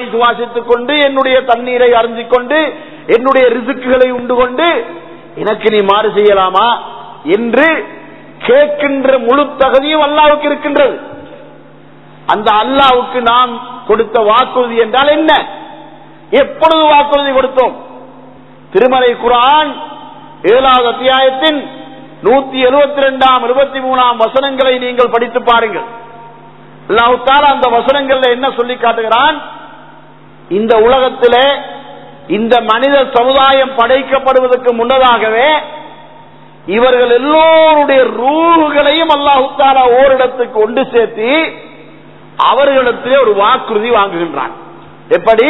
சுவாசித்துக் கொண்டு என்னுடைய தண்ணீரை அருந்திக் கொண்டு என்னுடைய ரிசுக்குகளை உண்டு கொண்டு எனக்கு நீ மாறு செய்யலாமா என்று கேட்கின்ற முழு தகுதியும் அல்லாஹ்வுக்கு இருக்கின்றது. அந்த அல்லாஹ்வுக்கு நாம் கொடுத்த வாக்குறுதி என்றால் என்ன? எப்பொழுது வாக்குறுதி கொடுத்தோம்? திருமலை குர்ஆன் 7வது அத்தியாயத்தின் 172 23 வசனங்களை நீங்கள் படித்து பாருங்கள். அல்லாஹ் தஆலா அந்த வசனங்கள்ல என்ன சொல்லி காட்டுகிறான்? இந்த உலகத்திலே இந்த மனித சமுதாயம் படைக்கப்படுவதற்கு முன்னதாகவே இவர்கள் எல்லோருடைய ரூஹுகளையும் அல்லாஹ் தஆலா ஓரிடத்துக்கு கொண்டு சேர்த்து அவர்களிடத்திலே ஒரு வாக்குறுதி வாங்குகின்றான். எப்படி?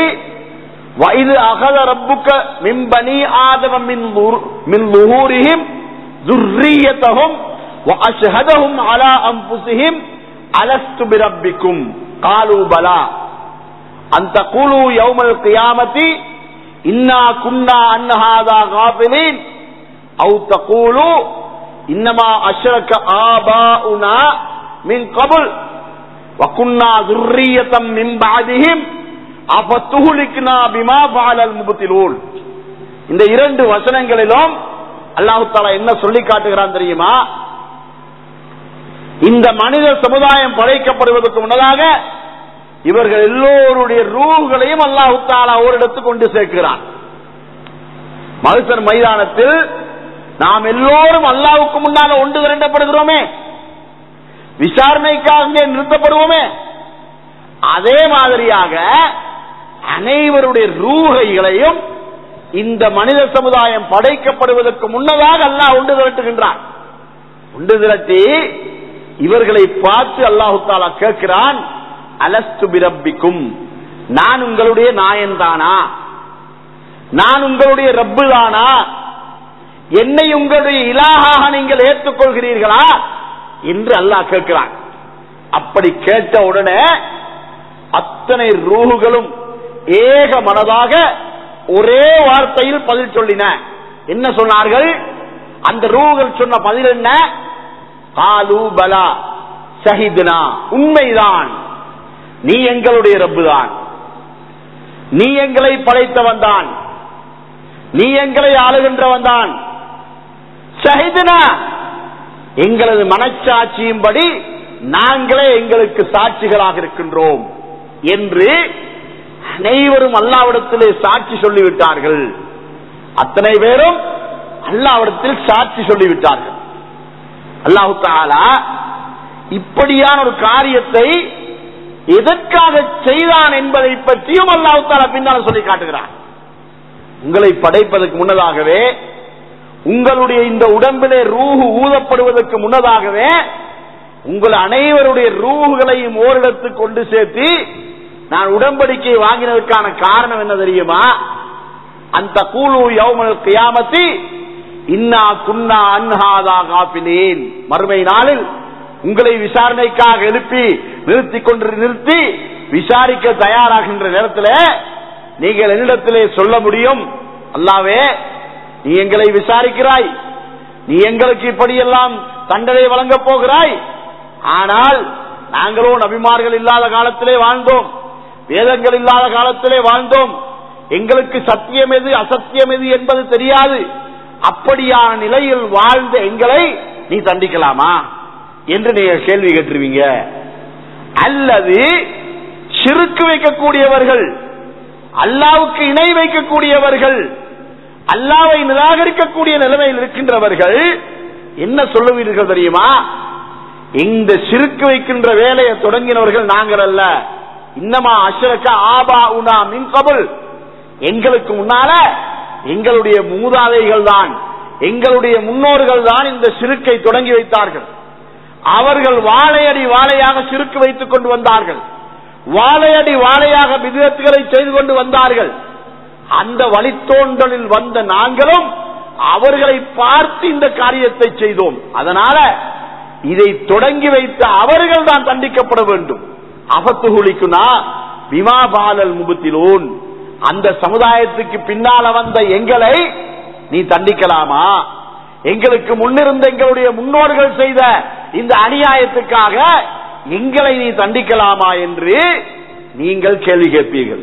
வைது அகத ரப்புக்க மின் பனி ஆதம மின் லுஹூரிஹிம் ذُرِّيَّتَهُمْ وَأَشْهَدَهُمْ عَلَى أَنفُسِهِمْ أَلَسْتُ بِرَبِّكُمْ قَالُوا بَلَى أَن تَقُولُوا يَوْمَ الْقِيَامَةِ إِنَّا كُنَّا عَنْ هَذَا غَافِلِينَ أَوْ تَقُولُوا إِنَّمَا أَشْرَكَ آبَاؤُنَا مِنْ قَبْلُ وَكُنَّا ذُرِّيَّةً مِنْ بَعْدِهِمْ أَفَتُهْلِكْنَا بِمَا فَعَلَ الْمُبْطِلُونَ. இந்த இரண்டு வசனங்களிலும் அல்லாஹ் தஆலா என்ன சொல்லி காட்டுகிறான் தெரியுமா? இந்த மனித சமுதாயம் படைக்கப்படுவதற்கு முன்னதாக இவர்கள் எல்லோருடைய ரூஹ்களையும் அல்லாஹ் தஆலா ஓரிடத்துக்கு கொண்டு சேர்க்கிறான். மஹ்ஷர் மைதானத்தில் நாம் எல்லோரும் அல்லாஹ்வுக்கு முன்னால ஒன்று திரண்டப்படுகிறோமே, விசாரணைக்காக நிறுத்தப்படுவோமே, அதே மாதிரியாக அனைவருடைய ரூஹைகளையும் இந்த மனித சமுதாயம் படைக்கப்படுவதற்கு முன்னதாக அல்லாஹ் ஒன்று திரட்டுகின்றான். ஒன்று திரட்டி இவர்களை பார்த்து அல்லாஹ் தஆலா கேட்கிறான், அலஸ்து பிரப்பிக்கும், நான் உங்களுடைய நாயன் தானா? நான் உங்களுடைய ரப்பு தானா? என்னை உங்களுடைய இலாஹாக நீங்கள் ஏற்றுக்கொள்கிறீர்களா என்று அல்லாஹ் கேட்கிறான். அப்படி கேட்ட உடனே அத்தனை ரூஹுகளும் ஏக மனதாக ஒரே வார்த்தையில் பதில் சொல்லின. என்ன சொன்னார்கள்? அந்த ரூஹுகள் சொன்ன பதில் என்ன? காலு பலா ஷஹித்னா, உண்மைதான், நீ எங்களுடைய ரப்பு தான், நீ எங்களை படைத்தவன் தான், நீ எங்களை ஆளுகின்றவன் தான், ஷஹித்னா, எங்களது மனச்சாட்சியும்படி நாங்களே எங்களுக்கு சாட்சிகளாக இருக்கின்றோம் என்று அனைவரும் அல்லாஹ்விடத்திலே சாட்சி சொல்லிவிட்டார்கள். அத்தனை பேரும் அல்லாஹ்விடத்தில் சாட்சி சொல்லிவிட்டார்கள். அல்லாஹ் தஆலா இப்படியான ஒரு காரியத்தை எதற்காக செய்தான் என்பதை பற்றியும் அல்லாஹ் தஆலா பின்னால் சொல்லி காட்டுகிறார். உங்களை படைப்பதற்கு முன்னதாகவே, உங்களுடைய இந்த உடம்பிலே ரூஹு ஊதப்படுவதற்கு முன்னதாகவே உங்கள் அனைவருடைய ரூஹுகளையும் ஓரிடத்துக்கு கொண்டு சேர்த்து நான் உடன்படிக்கை வாங்கினதற்கான காரணம் என்ன தெரியுமா? அந்த கூலு யௌமல் கியாமத்தி இன்னா குன்னா அன் ஹாதா காஃபிலீன், மறுமை நாளில் உங்களை விசாரணைக்காக எழுப்பி நிறுத்தி விசாரிக்க தயாராகின்ற நேரத்தில் நீங்கள் என்னிடத்திலே சொல்ல முடியும், அல்லாஹ்வே நீ எங்களை விசாரிக்கிறாய், நீ எங்களுக்கு இப்படியெல்லாம் தண்டனை வழங்கப் போகிறாய், ஆனால் நாங்களோ நபிமார்கள் இல்லாத காலத்திலே வாழ்ந்தோம், வேதங்கள் இல்லாத காலத்திலே வாழ்ந்தோம், எங்களுக்கு சத்தியம் எது அசத்தியம் எது என்பது தெரியாது, அப்படியான நிலையில் வாழ்ந்த எங்களை நீ தண்டிக்கலாமா என்று நீங்க கேள்வி கேட்டுருவீங்க. அல்லது ஷிர்க் வைக்கக்கூடியவர்கள், அல்லாஹ்வுக்கு இணை வைக்கக்கூடியவர்கள், அல்லாஹ்வை நிராகரிக்கக்கூடிய நிலைமையில் இருக்கின்றவர்கள் என்ன சொல்லுவீர்கள் தெரியுமா? இந்த ஷிர்க் வைக்கின்ற வேலையை தொடங்கினவர்கள் நாங்கள் அல்ல, இன்னமா அஷ்ரக ஆபாஉனா மின் கபல், எங்களுக்கு முன்னால எங்களுடைய மூதாதைகள் தான், எங்களுடைய முன்னோர்கள் தான் இந்த ஷிர்க்கை தொடங்கி வைத்தார்கள். அவர்கள் வாழையடி வாழையாக ஷிர்க் வைத்துக் கொண்டு வந்தார்கள், வாழையடி வாழையாக பித்அத்துகளை செய்து கொண்டு வந்தார்கள். அந்த வழித்தோன்றலில் வந்த நாங்களும் அவர்களை பார்த்து இந்த காரியத்தை செய்தோம். அதனால இதை தொடங்கி வைத்த அவர்கள் தான் தண்டிக்கப்பட வேண்டும். அபத்துகுலிக்குனா பிமா பாலல் முபத்திலூன், அந்த சமுதாயத்துக்கு பின்னால வந்த எங்களை நீ தண்டிக்கலாமா? எங்களுக்கு முன்னிருந்த எங்களுடைய முன்னோர்கள் செய்த இந்த அநியாயத்துக்காக எங்களை நீ தண்டிக்கலாமா என்று நீங்கள் கேள்வி கேட்பீர்கள்.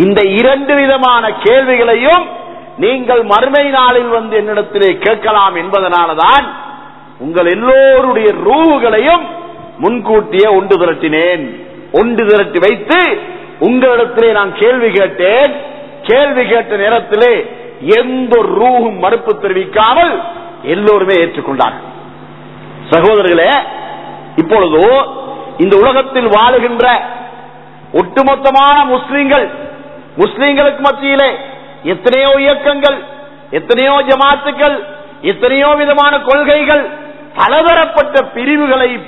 இந்த இரண்டு விதமான கேள்விகளையும் நீங்கள் மறுமை நாளில் வந்து என்னிடத்திலே கேட்கலாம் என்பதனால்தான் உங்கள் எல்லோருடைய ரூஹுகளையும் முன்கூட்டியே ஒன்று திரட்டினேன். ஒன்று திரட்டி வைத்து உங்களிடத்திலே நான் கேள்வி கேட்டேன். கேள்வி கேட்ட நேரத்திலே எந்த ரூஹும் மறுப்பு தெரிவிக்காமல் எல்லோருமே ஏற்றுக்கொண்டார்கள். சகோதரர்களே, இப்பொழுது இந்த உலகத்தில் வாழுகின்ற ஒட்டுமொத்தமான முஸ்லிம்களுக்கு மத்தியிலே எத்தனையோ இயக்கங்கள், எத்தனையோ ஜமாத்துக்கள், எத்தனையோ விதமான கொள்கைகள், பலதரப்பட்ட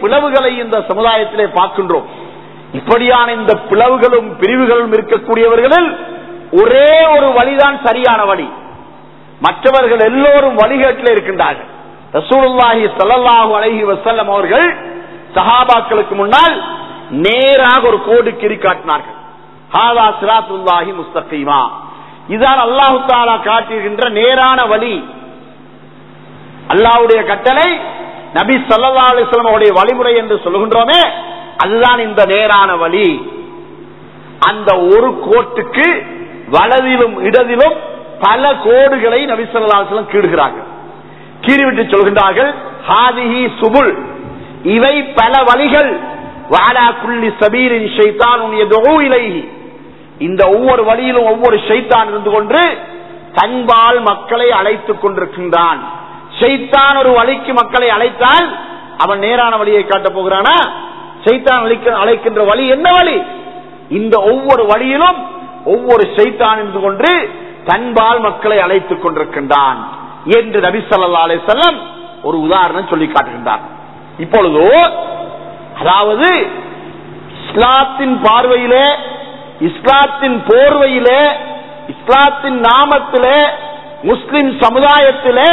பிளவுகளை இந்த சமுதாயத்திலே பார்க்கின்றோம். இப்படியான இந்த பிளவுகளும் பிரிவுகளும் இருக்கக்கூடியவர்களில் ஒரே ஒரு வழிதான் சரியான வழி. மற்றவர்கள் எல்லோரும் வழிகேட்டில் இருக்கின்றார்கள். ரசூலுல்லாஹி ஸல்லல்லாஹு அலைஹி வஸல்லம் அவர்கள் சஹாபாக்களுக்கு முன்னால் நேராக ஒரு கோடு கிரி காட்டினார்கள். ஹாதா சிராத்துல்லாஹி முஸ்தகீமா, இதுதான் அல்லாஹ் தஆலா காட்டுகின்ற நேரான வழி. அல்லாஹ்வுடைய கட்டளை, நபி ஸல்லல்லாஹு அலைஹி வஸல்லம் அவருடைய வழிமுறை என்று சொல்கின்றோமே, அதுதான் இந்த நேரான வழி. அந்த ஒரு கோட்டுக்கு வலதிலும் இடதிலும் பல கோடுகளை நபி ஸல்லல்லாஹு அலைஹி வஸல்லம் கீறுகிறார்கள். கீறிவிட்டு சொல்கின்றார்கள், ஹாதிஹி சுபுல், இவை பல வழிகள், வஅலா குல்லி சபீலின் ஷைத்தானுன் யதுஉ இலைஹி, இந்த ஒவ்வொரு வழியிலும் ஒவ்வொரு ஷைத்தான் இருந்து கொண்டு தன்பால் மக்களை அழைத்துக் கொண்டிருக்கின்றான். ஷைத்தான் ஒரு வழிக்கு மக்களை அழைத்தால் அவன் நேரான வழியை காட்டப் போகிறானா? ஷைத்தான் அழைக்கின்ற வழி என்ன வழி? இந்த ஒவ்வொரு வழியிலும் ஒவ்வொரு ஷைத்தான் இருந்து கொண்டு தன்பால் மக்களை அழைத்துக் கொண்டிருக்கின்றான் என்று நபி ஸல்லல்லாஹு அலைஹி வஸல்லம் ஒரு உதாரணம் சொல்லி காட்டுகின்றார். இப்பொழுது அதாவது இஸ்லாத்தின் பார்வையிலே, இஸ்லாத்தின் போர்வையிலே, இஸ்லாத்தின் நாமத்திலே, முஸ்லிம் சமுதாயத்திலே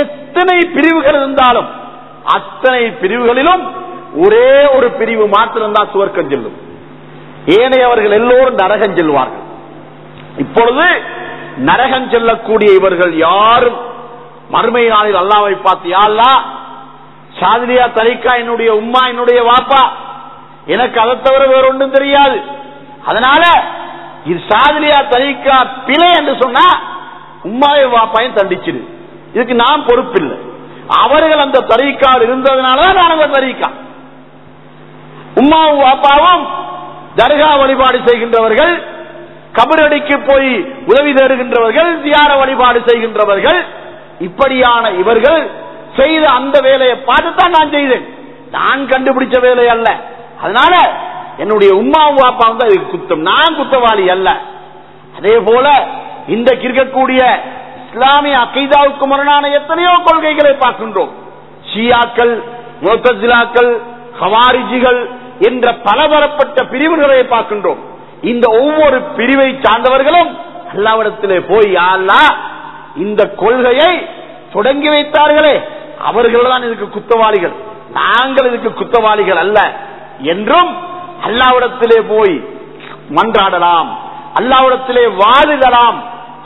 எத்தனை பிரிவுகள் இருந்தாலும் அத்தனை பிரிவுகளிலும் ஒரே ஒரு பிரிவு மாத்திரம்தான் சுவர்க்கம் செல்லும். ஏனையவர்கள் எல்லோரும் நரகம் செல்வார்கள். இப்பொழுது நரகம் செல்லக்கூடிய இவர்கள் யாரும் மறுமை நாளில் அல்லாஹ்வை பார்த்து, யா அல்லாஹ், ஷாதிலியா தரிகா என்னுடைய உம்மா, என்னுடைய வாப்பா, எனக்கு அதை தவிர வேற ஒன்றும் தெரியாது, அதனால இது ஷாதிலியா தரிகா பிழை என்று சொன்னா உம்மாவை வாப்பாயும் தண்டிச்சிடு, இதுக்கு நான் பொறுப்பில்லை. அவர்கள் அந்த தரிகால் இருந்ததுனாலதான் நான் அந்த தரிகா. உம்மாவும் வாப்பாவும் தர்கா வழிபாடு செய்கின்றவர்கள், கபரடிக்கு போய் உதவி தேடுகின்றவர்கள், தியான வழிபாடு செய்கின்றவர்கள், இப்படியான இவர்கள் செய்த அந்த வேலையை பார்த்துத்தான் நான் செய்தேன், நான் கண்டுபிடிச்ச வேலை அல்ல. அதனால என்னுடைய உம்மாவும் வாப்பாவும் தான் இதுக்கு குத்தம், நான் குத்தவாளி அல்ல. அதே போல இன்றைக்கு இருக்கக்கூடிய இஸ்லாமிய அகீதாவுக்கு முரணான எத்தனையோ கொள்கைகளை பார்க்கின்றோம். ஷியாக்கள், முஅ்தஸிலாக்கள், ஹவாரிஜிகள் என்ற பலதரப்பட்ட பிரிவுகளை பார்க்கின்றோம். இந்த ஒவ்வொரு பிரிவை சார்ந்தவர்களும் அல்லாஹ்விடத்திலே போய், யா அல்லாஹ், இந்த கொள்கையை தொடங்கி வைத்தார்களே அவர்கள் தான் இதுக்கு குத்தவாளிகள், நாங்கள் இதுக்கு குத்தவாளிகள் அல்ல என்றும் அல்லாஹ்விடத்திலே போய் மன்றாடலாம், அல்லாஹ்விடத்திலே வாதிடலாம்.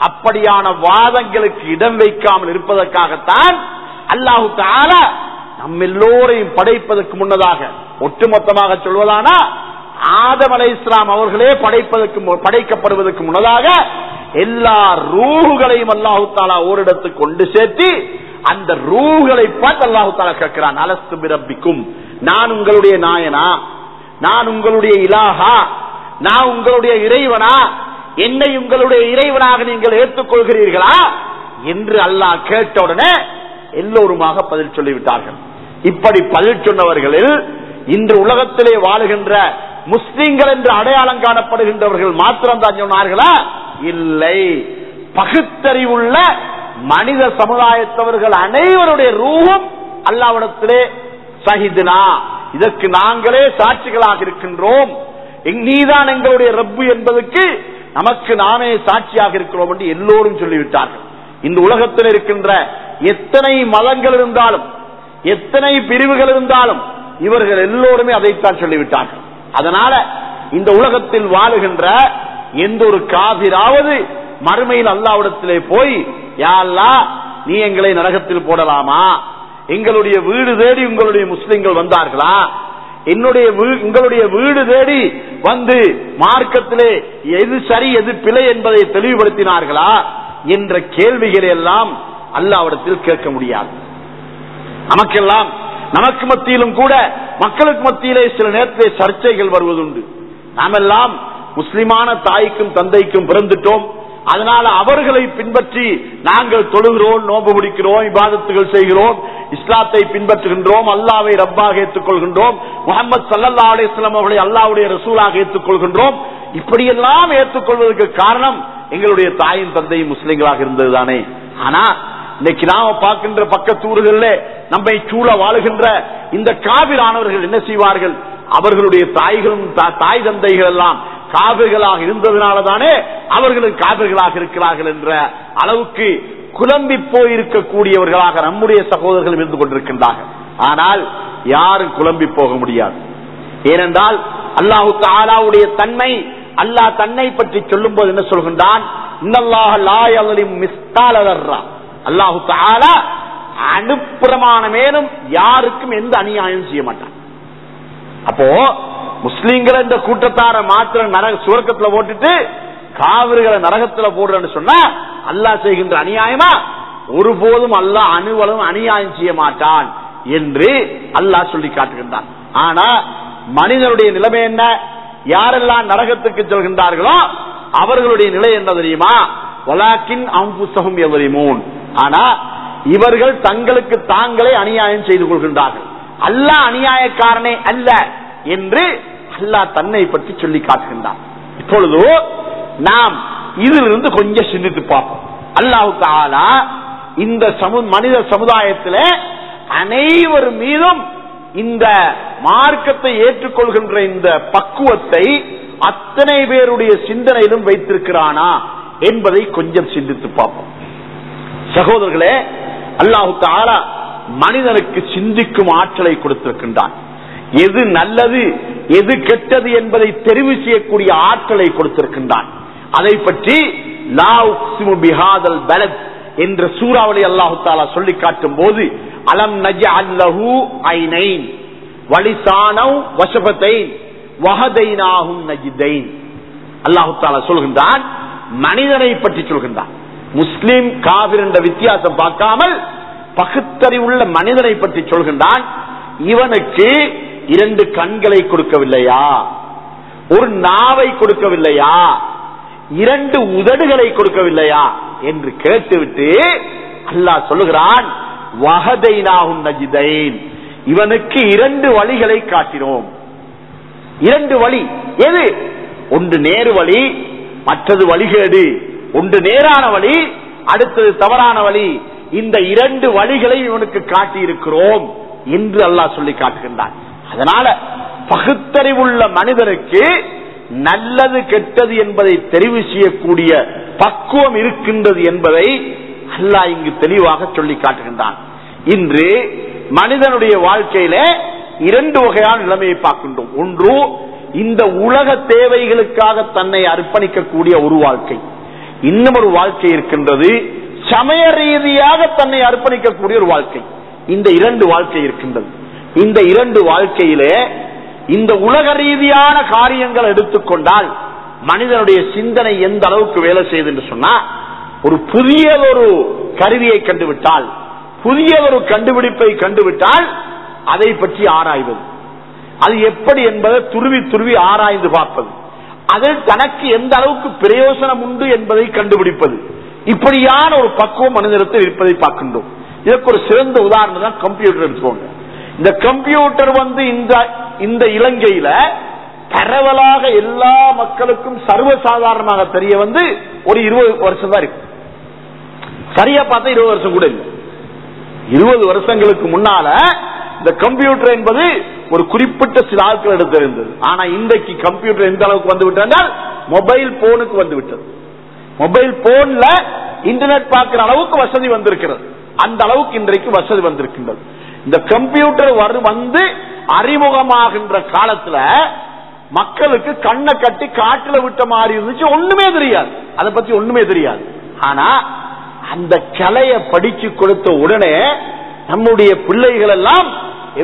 அப்படியான வாதங்களுக்கு இடம் வைக்காமல் இருப்பதற்காகத்தான் அல்லாஹ் தஆலா நம்ம எல்லோரையும் படைப்பதற்கு முன்னதாக, ஒட்டுமொத்தமாக சொல்வதானா ஆதம் அலைஹிஸ்ஸலாம் அவர்களே படைக்கப்படுவதற்கு முன்னதாக எல்லா ரூஹுகளையும் அல்லாஹ் தஆலா ஓரிடத்துக்கு கொண்டு சேர்த்து அந்த ரூஹுகளை பார்த்து அல்லாஹ் தஆலா கேட்கிறான், அலஸ்து பிரப்பிக்கும், நான் உங்களுடைய நாயனா, நான் உங்களுடைய இலாஹா, நான் உங்களுடைய இறைவனா, என்னை உங்களுடைய இறைவனாக நீங்கள் ஏற்றுக்கொள்கிறீர்களா என்று அல்லாஹ் கேட்டவுடனே எல்லோருமாக பதில் சொல்லிவிட்டார்கள். இப்படி பதில் சொன்னவர்களில் இன்று உலகத்திலே வாழுகின்ற முஸ்லிம்கள் என்று அடையாளம் காணப்படுகின்றவர்கள் மாத்திரம் தான் சொன்னார்களா? இல்லை, பகுத்தறிவுள்ள மனித சமுதாயத்தவர்கள் அனைவருடைய ரூஹும் அல்லாஹ்விடத்திலே ஷஹீதுனா, இதற்கு நாங்களே சாட்சிகளாக இருக்கின்றோம், நீதான் எங்களுடைய ரப்பு என்பதற்கு நமக்கு நாமே சாட்சியாக இருக்கிறோம் என்று எல்லோரும் சொல்லிவிட்டார்கள். இந்த உலகத்தில் இருக்கின்ற எத்தனை மதங்கள் இருந்தாலும், எத்தனை பிரிவுகள் இருந்தாலும் இவர்கள் எல்லோருமே அதைத்தான் சொல்லிவிட்டார்கள். அதனால இந்த உலகத்தில் வாழுகின்ற எந்த ஒரு காபிராவது மறுமையில் அல்லாஹ்விடத்திலே போய், யா அல்லாஹ், நீ எங்களை நரகத்தில் போடலாமா, எங்களுடைய வீடு தேடி உங்களுடைய முஸ்லிம்கள் வந்தார்களா, எங்களுடைய வீடு தேடி வந்து மார்க்கத்திலே எது சரி எது பிழை என்பதை தெளிவுபடுத்தினார்களா என்ற கேள்விகளை எல்லாம் அல்லாஹ்விடத்தில் கேட்க முடியாது. நமக்கெல்லாம் நமக்கு மத்தியிலும் கூட மக்களுக்கு மத்தியிலே சில நேரத்திலே சர்ச்சைகள் வருவதுண்டு. நாமெல்லாம் முஸ்லிமான தாய்க்கும் தந்தைக்கும் பிறந்துட்டோம். அதனால அவர்களை பின்பற்றி நாங்கள் தொழுகிறோம், நோன்பு பிடிக்கிறோம், இபாதத்துகள் செய்கிறோம், இஸ்லாத்தை பின்பற்றுகின்றோம், அல்லாஹ்வை ரப்பாக ஏற்றுக்கொள்கின்றோம், முஹம்மது ஸல்லல்லாஹு அலைஹி வஸல்லம் அவர்களை அல்லாஹ்வுடைய ரசூலாக ஏற்றுக்கொள்கின்றோம். இப்படியெல்லாம் ஏற்றுக்கொள்வதற்கு காரணம் எங்களுடைய தாயும் தந்தையும் முஸ்லிம்களாக இருந்ததுதானே. ஆனா இன்னைக்கு நாம பார்க்கின்ற பக்கத்தூர்கள நம்மை சூழ வாழுகின்ற இந்த காபிரானவர்கள் என்ன செய்வார்கள்? அவர்களுடைய தாய்களும் தாய் தந்தைகள் எல்லாம் காபிர்களாக இருந்ததுனாலதானே அவர்களும் காபிர்களாக இருக்கிறார்கள் என்ற அளவுக்கு குழம்பி போயிருக்கக்கூடியவர்களாக நம்முடைய சகோதரர்கள் இருந்து கொண்டிருக்கின்றார்கள். ஆனால் யாரும் குழம்பி போக முடியாது. ஏனென்றால் அல்லாஹு தஆலாவுடைய தன்மை, அல்லாஹ் தன்னை பற்றி சொல்லும் போது என்ன சொல்கின்றான்? இன்னல்லாஹ லா யظلم மிஸ்கால தர்ரா. அல்லாஹு தஆலா அனுப்பிரமாணமேனும் யாருக்கும் எந்த அநியாயம் செய்ய மாட்டான். அப்போ முஸ்லிம்களை இந்த கூட்டத்தார மாத்திரம் சுவர்க்கத்துல போட்டுட்டு காவிர்களை நரகத்துல போடுறன்னு சொன்னா அல்லாஹ் செய்கின்ற அநியாயமா? ஒருபோதும் அல்லாஹ் அணுவளவும் அநியாயம் செய்ய மாட்டான் என்று அல்லாஹ் சொல்லி காட்டுகின்றான். ஆனா மனிதனுடைய நிலைமை என்ன? யாரெல்லாம் நரகத்துக்கு செல்கின்றார்களோ அவர்களுடைய நிலை என்ன தெரியுமா? வலாக்கின் அன்புசகம் எவரிமூன். ஆனா இவர்கள் தங்களுக்கு தாங்களே அநியாயம் செய்து கொள்கின்றார்கள். அல்லாஹ் அநியாயக்காரனே அல்ல என்று அல்லாஹ் தன்னை பற்றி சொல்லி காட்டுகின்றான். இப்பொழுது நாம் இதிலிருந்து கொஞ்சம் சிந்தித்து பார்ப்போம். அல்லாஹ் தஆலா இந்த மனித சமுதாயத்தில் அனைவர் மீதும் இந்த மார்க்கத்தை ஏற்றுக்கொள்கின்ற இந்த பக்குவத்தை அத்தனை பேருடைய சிந்தனையிலும் வைத்திருக்கிறானா என்பதை கொஞ்சம் சிந்தித்து பார்ப்போம். சகோதரர்களே, அல்லாஹ் தஆலா மனிதனுக்கு சிந்திக்கும் ஆற்றலை கொடுத்திருக்கின்றான். எது நல்லது எது கெட்டது என்பதை தெரிவு செய்யக்கூடிய ஆற்றலை கொடுத்திருக்கின்றான். அதை பற்றி லா உக்ஸிமு பிஹாதல் பலத் என்ற சூறாவளி அல்லாஹ் தஆலா சொல்லி காட்டும் போது அலம் நஜஅல் லஹு ஐனைன் வலிசானவ் வஷஃபதைன் வஹதைனாஹும் நஜ்தைன். அல்லாஹ் தஆலா சொல்கின்றான், மனிதனை பற்றி சொல்கின்றான். முஸ்லிம் காபிர் என்ற வித்தியாசம் பார்க்காமல் பகுத்தறிவுள்ள மனிதனை பற்றி சொல்கின்றான். இவனுக்கு 2 கண்களை கொடுக்கவில்லையா? ஒரு நாவை கொடுக்கவில்லையா? 2 உதடுகளை கொடுக்கவில்லையா என்று கேட்டுவிட்டு அல்லாஹ் சொல்லுகிறான், வஹதைனாஹும் நஜ்தைன். இவனுக்கு 2 வழிகளை காட்டினோம். 2 வழி. எது? ஒன்று நேரு வழி, மற்றது வழிகேடு. ஒன்று நேரான வழி, அடுத்தது தவறான வழி. இந்த 2 வழிகளை இவனுக்கு காட்டியிருக்கிறோம் என்று அல்லாஹ் சொல்லி காட்டுகின்றான். அதனால பகுத்தறிவுள்ள மனிதனுக்கு நல்லது கெட்டது என்பதை தெரிவு செய்யக்கூடிய பக்குவம் இருக்கின்றது என்பதை அல்லாஹ் இங்கு தெளிவாக சொல்லி காட்டுகின்றான். இன்று மனிதனுடைய வாழ்க்கையில 2 வகையான நிலைமையை பார்க்கின்றோம். ஒன்று, இந்த உலக தேவைகளுக்காக தன்னை அர்ப்பணிக்கக்கூடிய ஒரு வாழ்க்கை. இன்னும் ஒரு வாழ்க்கை இருக்கின்றது, சமய ரீதியாக தன்னை அர்ப்பணிக்கக்கூடிய ஒரு வாழ்க்கை. இந்த 2 வாழ்க்கை இருக்கின்றது. இந்த 2 வாழ்க்கையிலே இந்த உலக ரீதியான காரியங்கள் எடுத்துக்கொண்டால் மனிதனுடைய சிந்தனை எந்த அளவுக்கு வேலை செய்யுது என்று சொன்னா, ஒரு புதிய ஒரு கருவியை கண்டுவிட்டால், புதிய ஒரு கண்டுபிடிப்பை கண்டுவிட்டால் அதை பற்றி ஆராய்வது, அது எப்படி என்பதை துருவி துருவி ஆராய்ந்து பார்ப்பது, அதில் தனக்கு எந்த அளவுக்கு பிரயோசனம் உண்டு என்பதை கண்டுபிடிப்பது, இப்படியான ஒரு பக்குவம் மனிதத்தில் இருப்பதை பார்க்கின்றோம். இதற்கு ஒரு சிறந்த உதாரணம் தான் கம்ப்யூட்டர் எடுத்துக்கோங்க. இந்த கம்ப்யூட்டர் இந்த இலங்கையில பரவலாக எல்லா மக்களுக்கும் சர்வசாதாரணமாக தெரிய ஒரு 20 வருஷம் தான் இருக்கு. சரியா பார்த்தா 20 வருஷம் கூட இல்லை. 20 வருஷங்களுக்கு முன்னால இந்த கம்ப்யூட்டர் என்பது ஒரு குறிப்பிட்ட சில ஆட்கள் எடுத்து இருந்தது. ஆனா இன்றைக்கு கம்ப்யூட்டர் எந்த அளவுக்கு வந்து விட்டால் மொபைல் போனுக்கு வந்து விட்டது. மொபைல் போன்ல இன்டர்நெட் பார்க்கிற அளவுக்கு வசதி வந்திருக்கிறது. அந்த அளவுக்கு இன்றைக்கு வசதி வந்திருக்கின்றது. இந்த கம்ப்யூட்டர் வந்து அறிமுகமாகின்ற காலத்துல மக்களுக்கு கண்ணை கட்டி காட்டுல விட்ட மாதிரி இருந்துச்சு. ஒண்ணுமே தெரியாது, அதை பத்தி ஒண்ணுமே தெரியாது. ஆனா அந்த கலையை படிச்சு கொடுத்த உடனே நம்முடைய பிள்ளைகள் எல்லாம்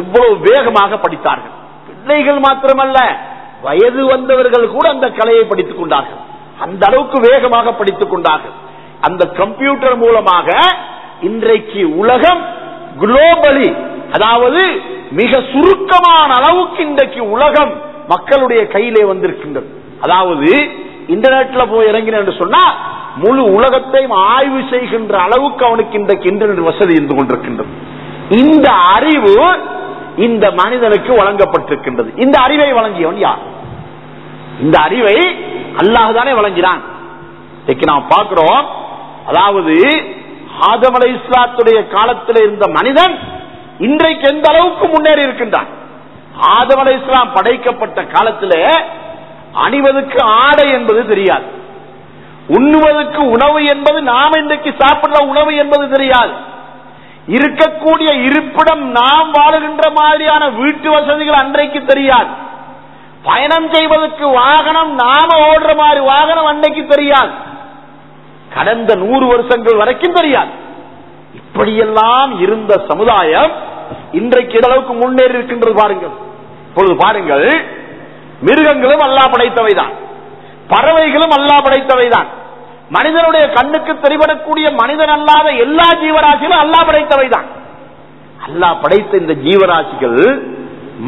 எவ்வளவு வேகமாக படித்தார்கள். பிள்ளைகள் மாத்திரமல்ல, வயது வந்தவர்கள் கூட அந்த கலையை படித்துக் கொண்டார்கள். அந்த அளவுக்கு வேகமாக படித்துக் கொண்டார்கள். அந்த கம்ப்யூட்டர் மூலமாக இன்றைக்கு உலகம் குளோபலி, அதாவது மிக சுருக்கமான அளவுக்கு இன்றைக்கு உலகம் மக்களுடைய கையிலே வந்திருக்கின்றது. அதாவது இன்டர்நெட்ல போய் இறங்கின என்று சொன்னா முழு உலகத்தையும் ஆய்வு செய்கின்ற அளவுக்கு அவனுக்கு இன்றைக்கு இன்டர்நெட் வசதி இருந்து கொண்டிருக்கின்றது. இந்த அறிவு இந்த மனிதனுக்கு வழங்கப்பட்டிருக்கின்றது. இந்த அறிவை வழங்கியவன் யார்? இந்த அறிவை அல்லாஹ் தானே வழங்கினான். நாம் பார்க்கிறோம், அதாவது ஆதம் அலைஹிஸ்ஸலாத்துடைய காலத்தில் இருந்த மனிதன் இன்றைக்கு எந்த அளவுக்கு முன்னேறி இருக்கின்றான். ஆதம் அலைஹிஸ்ஸலாம் படைக்கப்பட்ட காலத்திலே அணிவதற்கு ஆடை என்பது தெரியாது, உண்ணுவதற்கு உணவு என்பது நாம் இன்றைக்கு சாப்பிடுற உணவு என்பது தெரியாது, இருக்கக்கூடிய இருப்பிடம் நாம் வாழுகின்ற மாதிரியான வீட்டு வசதிகள் அன்றைக்கு தெரியாது, பயணம் செய்வதற்கு வாகனம் நாம ஓடுற மாதிரி வாகனம் அன்றைக்கு தெரியாது, கடந்த 100 வருஷங்கள் வரைக்கும் தெரியாது. இப்படியெல்லாம் இருந்த சமுதாயம் இன்றைக்கு அளவுக்கு முன்னேறி இருக்கின்றது பாருங்கள். இப்பொழுது பாருங்கள், மிருகங்களும் அல்லாஹ் படைத்தவைதான், பறவைகளும் அல்லாஹ் படைத்தவைதான், மனிதனுடைய கண்ணுக்கு தெரிபடக்கூடிய மனிதன் அல்லாத எல்லா ஜீவராசிகளும் அல்லாஹ் படைத்தவைதான். அல்லாஹ் படைத்த இந்த ஜீவராசிகள்,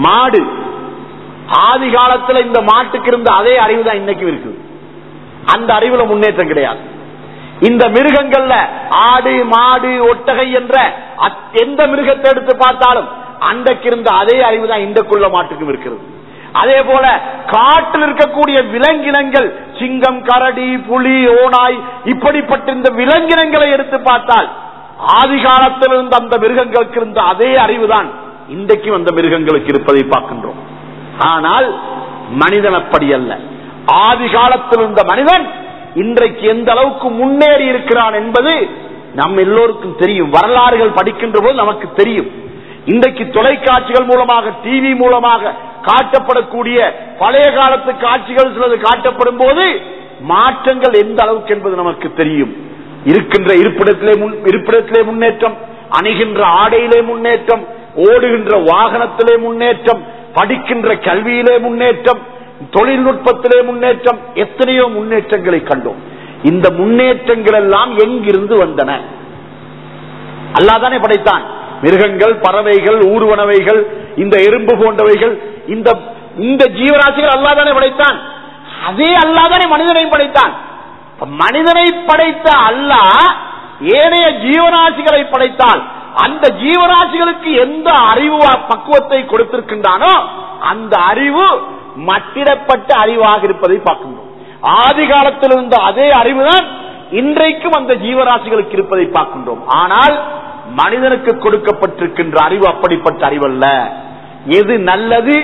மாடு ஆதி காலத்தில் இந்த மாட்டுக்கு இருந்த அதே அறிவு தான் இன்னைக்கு இருக்கு. அந்த அறிவுல முன்னேற்றம் கிடையாது. இந்த மிருகங்கள்ல ஆடு மாடு ஒட்டகை என்ற எந்த மிருகத்தை எடுத்து பார்த்தாலும் அன்றைக்கு இருந்த அதே அறிவு தான் இன்றைக்குள்ள மாட்டுக்கும் இருக்கிறது. அதே போல காட்டில் இருக்கக்கூடிய விலங்கினங்கள், சிங்கம் கரடி புலி ஓநாய் இப்படிப்பட்ட இந்த விலங்கினங்களை எடுத்து பார்த்தால் ஆதி காலத்தில் இருந்த அந்த மிருகங்களுக்கு இருந்த அதே அறிவுதான் இன்றைக்கும் அந்த மிருகங்களுக்கு இருப்பதை பார்க்கின்றோம். ஆனால் மனிதன் அப்படி அல்ல. ஆதி காலத்தில் இருந்த மனிதன் இன்றைக்கு எந்த அளவுக்கு முன்னேறி இருக்கிறான் என்பது நம் எல்லோருக்கும் தெரியும். வரலாறுகள் படிக்கின்ற போது நமக்கு தெரியும். இன்றைக்கு தொலைக்காட்சிகள் மூலமாக, டிவி மூலமாக காட்டப்படக்கூடிய பழைய காலத்து காட்சிகள் சிலது காட்டப்படும் போது மாற்றங்கள் எந்த அளவுக்கு என்பது நமக்கு தெரியும். இருக்கின்ற இருப்பிடத்திலே முன்னேற்றம், அணிகின்ற ஆடையிலே முன்னேற்றம், ஓடுகின்ற வாகனத்திலே முன்னேற்றம், படிக்கின்ற கல்வியிலே முன்னேற்றம், தொழில்நுட்பத்திலே முன்னேற்றம், எத்தனையோ முன்னேற்றங்களை கண்டோம். இந்த முன்னேற்றங்கள் எல்லாம் எங்கிருந்து வந்தன? அல்லாஹ் தானே படைத்தான். மிருகங்கள், பறவைகள், ஊர்வனவைகள், இந்த எறும்பு போன்றவைகள், இந்த ஜீவராசிகள் அல்லாஹ் தானே படைத்தான். அதே அல்லாஹ் தானே மனிதனையும் படைத்தான். மனிதனை படைத்த அல்லாஹ் ஏனைய ஜீவராசிகளை படைத்தால் அந்த ஜீவராசிகளுக்கு எந்த அறிவு பக்குவத்தை கொடுத்திருக்கின்றானோ அந்த அறிவு மட்டிடப்பட்ட அறிவாக இருப்பதை பார்க்கின்றோம். ஆதி காலத்தில் இருந்த அதே அறிவுதான் இன்றைக்கும் அந்த ஜீவராசிகளுக்கு இருப்பதை பார்க்கின்றோம். ஆனால் மனிதனுக்கு கொடுக்கப்பட்டிருக்கின்ற அறிவு அப்படிப்பட்ட அறிவல்ல. எது நல்லது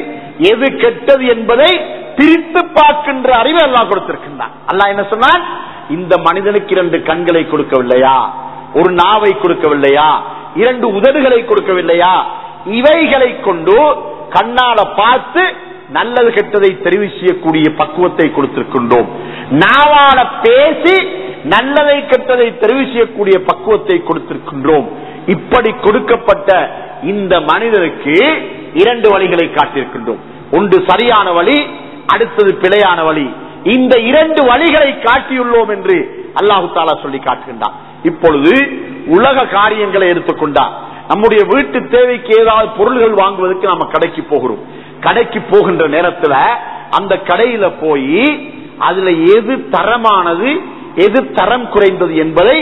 எது கெட்டது என்பதை பிரித்து பார்க்கின்ற அறிவு அல்லாஹ் கொடுத்திருக்கின்றான். அல்லாஹ் என்ன சொன்னான்? இந்த மனிதனுக்கு 2 கண்களை கொடுக்கவில்லையா, ஒரு நாவை கொடுக்கவில்லையா, 2 உதடுகளை கொடுக்கவில்லையா, இவைகளை கொண்டு கண்ணால பார்த்து நல்லது கெட்டதை தெரிவு செய்யக்கூடிய பக்குவத்தை கொடுத்திருக்கின்றோம். நாவால பேசி நல்லதை கெட்டதை தெரிவு செய்யக்கூடிய பக்குவத்தை கொடுத்திருக்கின்றோம். இப்படி கொடுக்கப்பட்ட இந்த மனிதனுக்கு 2 வழிகளை காட்டியிருக்கின்றோம். ஒன்று சரியான வழி, அடுத்தது பிழையான வழி. இந்த 2 வழிகளை காட்டியுள்ளோம் என்று அல்லாஹு தாலா சொல்லி காட்டுகின்றான். இப்பொழுது உலக காரியங்களை எடுத்துக்கொண்டால் நம்முடைய வீட்டு தேவைக்கு ஏதாவது பொருள்கள் வாங்குவதற்கு நாம கடைக்கு போகிறோம். கடைக்கு போகின்ற நேரத்தில் அந்த கடையில போய் அதுல எது தரமானது எது தரம் குறைந்தது என்பதை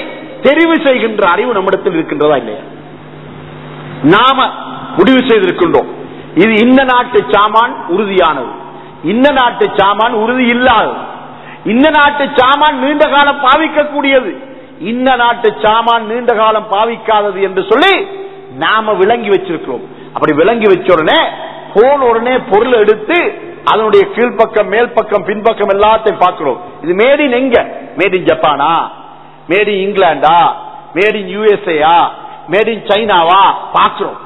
தெரிவு செய்கின்ற அறிவு நம்மிடத்தில் இருக்கின்றதா இல்லையா? நாம முடிவு செய்திருக்கின்றோம், இது இந்த நாட்டு சாமான் உறுதியானது, இந்த நாட்டு சாமான் உறுதி இல்லாதது, இந்த நாட்டு சாமான் நீண்ட காலம் பாவிக்கக்கூடியது, இந்த நாட்டு சாமான் நீண்ட காலம் பாவிக்காதது என்று சொல்லி நாம விளங்கி வச்சிருக்கிறோம். அப்படி விளங்கி வச்ச உடனே போன உடனே பொருள் எடுத்து அதனுடைய கீழ்பக்கம் மேல் பக்கம் பின்பக்கம் எல்லாத்தையும் பார்க்கிறோம். இது மேட் இன் எங்க? மேட் இன் ஜப்பானா, மேட் இன் இங்கிலாண்டா, மேட் இன் யூஎஸ்ஏயா, மேட் இன் சைனாவா பார்க்கிறோம்.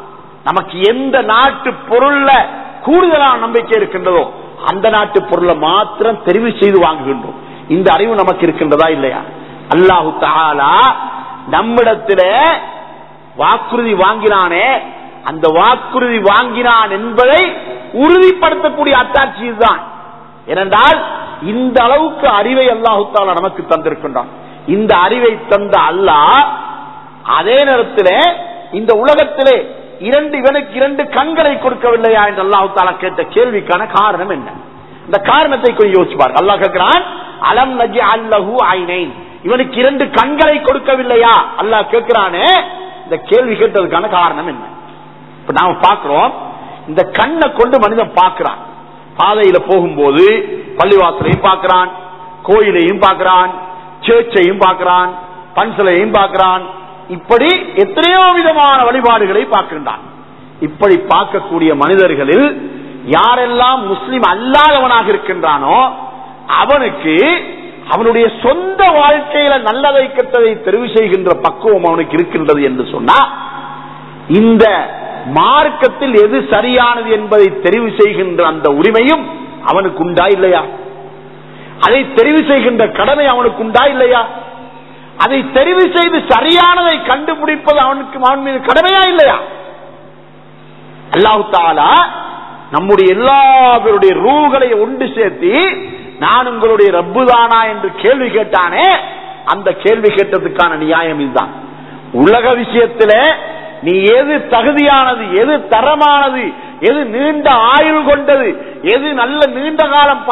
நமக்கு எந்த நாட்டு பொருள்ல கூடுதலான நம்பிக்கை இருக்கின்றதோ அந்த நாட்டு பொருளை மாத்திரம் தெரிவு செய்து வாங்குகின்றோம். இந்த அறிவு நமக்கு இருக்கின்றதா இல்லையா? அல்லாஹு தஆலா நம்மிடத்தில வாக்குறுதி வாங்கினானே, அந்த வாக்குறுதி வாங்கினான் என்பதை உறுதிப்படுத்தக்கூடிய அத்தாட்சி இதுதான். ஏனென்றால் இந்த அளவுக்கு அறிவை அல்லாஹ் தஆலா நமக்கு தந்திருக்கின்றான். இந்த அறிவை தந்த அல்லாஹ் அதே நேரத்தில் இந்த உலகத்திலே இவனுக்கு 2 கண்களை கொடுக்கவில்லையா என்று அல்லாஹ் தஆலா கேட்ட கேள்விக்கான காரணம் என்ன? இந்த காரணத்தை கொஞ்சம் யோசிப்பார். அல்லாஹ் கேட்கிறான், அலம் நஜ்அல் லஹு ஐனைன், இவனுக்கு 2 கண்களை கொடுக்கவில்லையா அல்லாஹ் கேட்கிறானே, இந்த கேள்வி கேட்டதுக்கான காரணம் என்ன? இப்ப நாம பார்க்கிறோம், இந்த கண்ணை கொண்டு மனிதன் பார்க்கிறான். பாதையில போகும்போது பள்ளிவாசலையும் பார்க்கிறான், கோயிலையும் பார்க்கிறான், சேர்ச்சையும் பார்க்கிறான், பன்சலையும் பார்க்கிறான். இப்படி எத்தனையோ விதமான வழிபாடுகளை பார்க்கின்றான். இப்படி பார்க்கக்கூடிய மனிதர்களில் யாரெல்லாம் முஸ்லிம் அல்லாதவனாக இருக்கின்றானோ அவனுக்கு அவனுடைய சொந்த வாழ்க்கையில நல்லதை கெட்டதை தெரிவு செய்கின்ற பக்குவம் அவனுக்கு இருக்கின்றது என்று சொன்னா, இந்த மார்க்கத்தில் எது சரியானது என்பதை தெரிவு செய்கின்ற அந்த உரிமையும் அவனுக்கு உண்டா இல்லையா? அதை தெரிவு செய்கின்ற கடமை அவனுக்கு உண்டா இல்லையா? அதை தெரிவு செய்து சரியானதை கண்டுபிடிப்பது அவன் மீது கடமையா இல்லையா? அல்லாஹ் தஆலா நம்முடைய எல்லாருடைய ரூகளை ஒன்று சேர்த்து நான் உங்களுடைய ரப்புதானா என்று கேள்வி கேட்டானே, அந்த கேள்வி கேட்டதுக்கான நியாயம் இதுதான். உலக விஷயத்திலே நீ எது தகுதியானது, எது தரமானது, எது நீண்ட ஆயுள் கொண்டது, எது நல்ல நீண்ட காலம்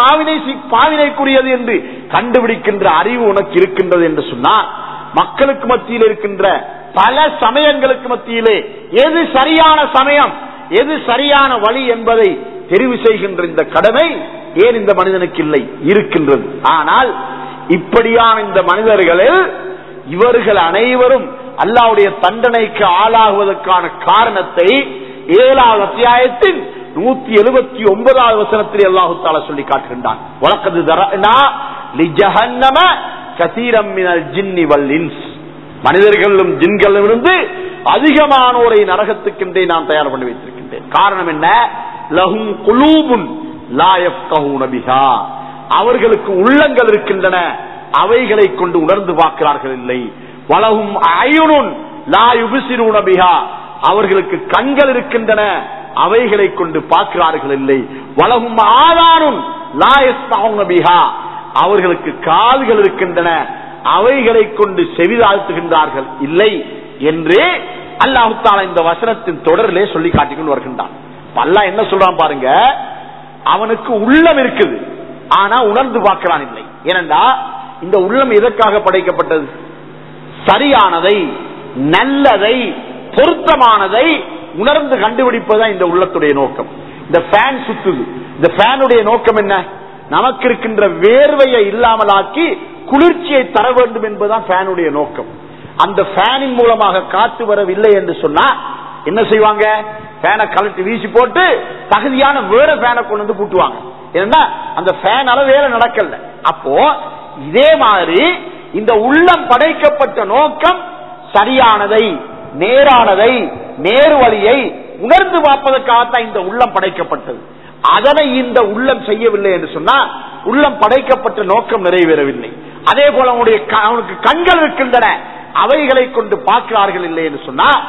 பாவினைக்குரியது என்று கண்டுபிடிக்கின்ற அறிவு உனக்கு இருக்கின்றது என்று சொன்னால், மக்களுக்கு மத்தியில் இருக்கின்ற பல சமயங்களுக்கு மத்தியிலே எது சரியான சமயம், எது சரியான வழி என்பதை தெரிவு செய்கின்ற இந்த கடமை ஏன் இந்த மனிதனுக்கு இல்லை? இருக்கின்றது. ஆனால் இப்படியான இந்த மனிதர்களில் இவர்கள் அனைவரும் அல்லாஹ்வுடைய தண்டனைக்கு ஆளாகுவதற்கான காரணத்தை 7வது அத்தியாயத்தின் 179வது வசனத்தில் அல்லாஹ் தஆலா சொல்லி காட்டுகின்றான். வலக்கது தரனா லிஜஹன்னம கஸீரம் மினல் ஜின்னி வல் இன்ஸ், மனிதர்களும் ஜின்களிலும் இருந்து அதிகமானோரை நரகத்துக்கென்றே நான் தயார் பண்ணி வைத்திருக்கின்றேன். காரணம் என்ன? லஹும் குலூபுன் லா யஃப்கஹூன பிஹா, அவர்களுக்கு உள்ளங்கள் இருக்கின்றன, அவைகளை கொண்டு உணர்ந்து பார்க்கிறார்கள் இல்லை. வலஹும் அயுனுன் லா யுப்சிரூன பிஹா, அவர்களுக்கு கண்கள் இருக்கின்றன, அவைகளை கொண்டு பார்க்கிறார்கள் இல்லை. வலஹும் ஆதானுன் லா யஸ்மஊன பிஹா, அவர்களுக்கு காதுகள் இருக்கின்றன, அவைகளை கொண்டு செவிதாழ்த்துகின்றார்கள் இல்லை என்று அல்லாஹ் தஆலா இந்த வசனத்தின் தொடரிலே சொல்லி காட்டிக்கொண்டு வருகின்றான். அல்லாஹ் என்ன சொல்றான் பாருங்க, அவனுக்கு உள்ளம் இருக்குது, ஆனா உணர்ந்து பார்க்கிறான் இல்லை. ஏனென்றா இந்த உள்ளம் எதற்காக படைக்கப்பட்டது? சரியானதை, நல்லதை, பொருத்தமானதை உணர்ந்து கண்டுபிடிப்பதுதான் இந்த உள்ளத்துடைய நோக்கம். இந்த ஃபேன் சுத்துது, இந்த ஃபேனுடைய நோக்கம் என்ன? நமக்கு இருக்கின்ற வேர்வையை இல்லாமலாக்கி குளிர்ச்சியை தர வேண்டும் என்பதுதான் ஃபேனுடைய நோக்கம். அந்த ஃபேனின் மூலமாக காற்று வரவில்லை என்று சொன்னா என்ன செய்வாங்க? ஃபேனை கழட்டி வீசி போட்டு தகுதியான வேற ஃபேனை கொண்டு வந்து கூட்டுவாங்க. ஏன்னா அந்த ஃபேனால வேலை நடக்கல. அப்போ இதே மாதிரி இந்த உள்ளம் படைக்கப்பட்ட நோக்கம் சரியானதை, நேரானதை, நேரு வழியை உணர்ந்து பார்ப்பதற்காகத்தான் இந்த உள்ளம் படைக்கப்பட்டது. அதனை இந்த உள்ளம் செய்யவில்லை என்று சொன்னால் உள்ளம் படைக்கப்பட்ட நோக்கம் நிறைவேறவில்லை. அதே போல அவனுக்கு கண்கள் இருக்கின்றன, அவைகளை கொண்டு பார்க்கிறார்கள் இல்லை என்று சொன்னால்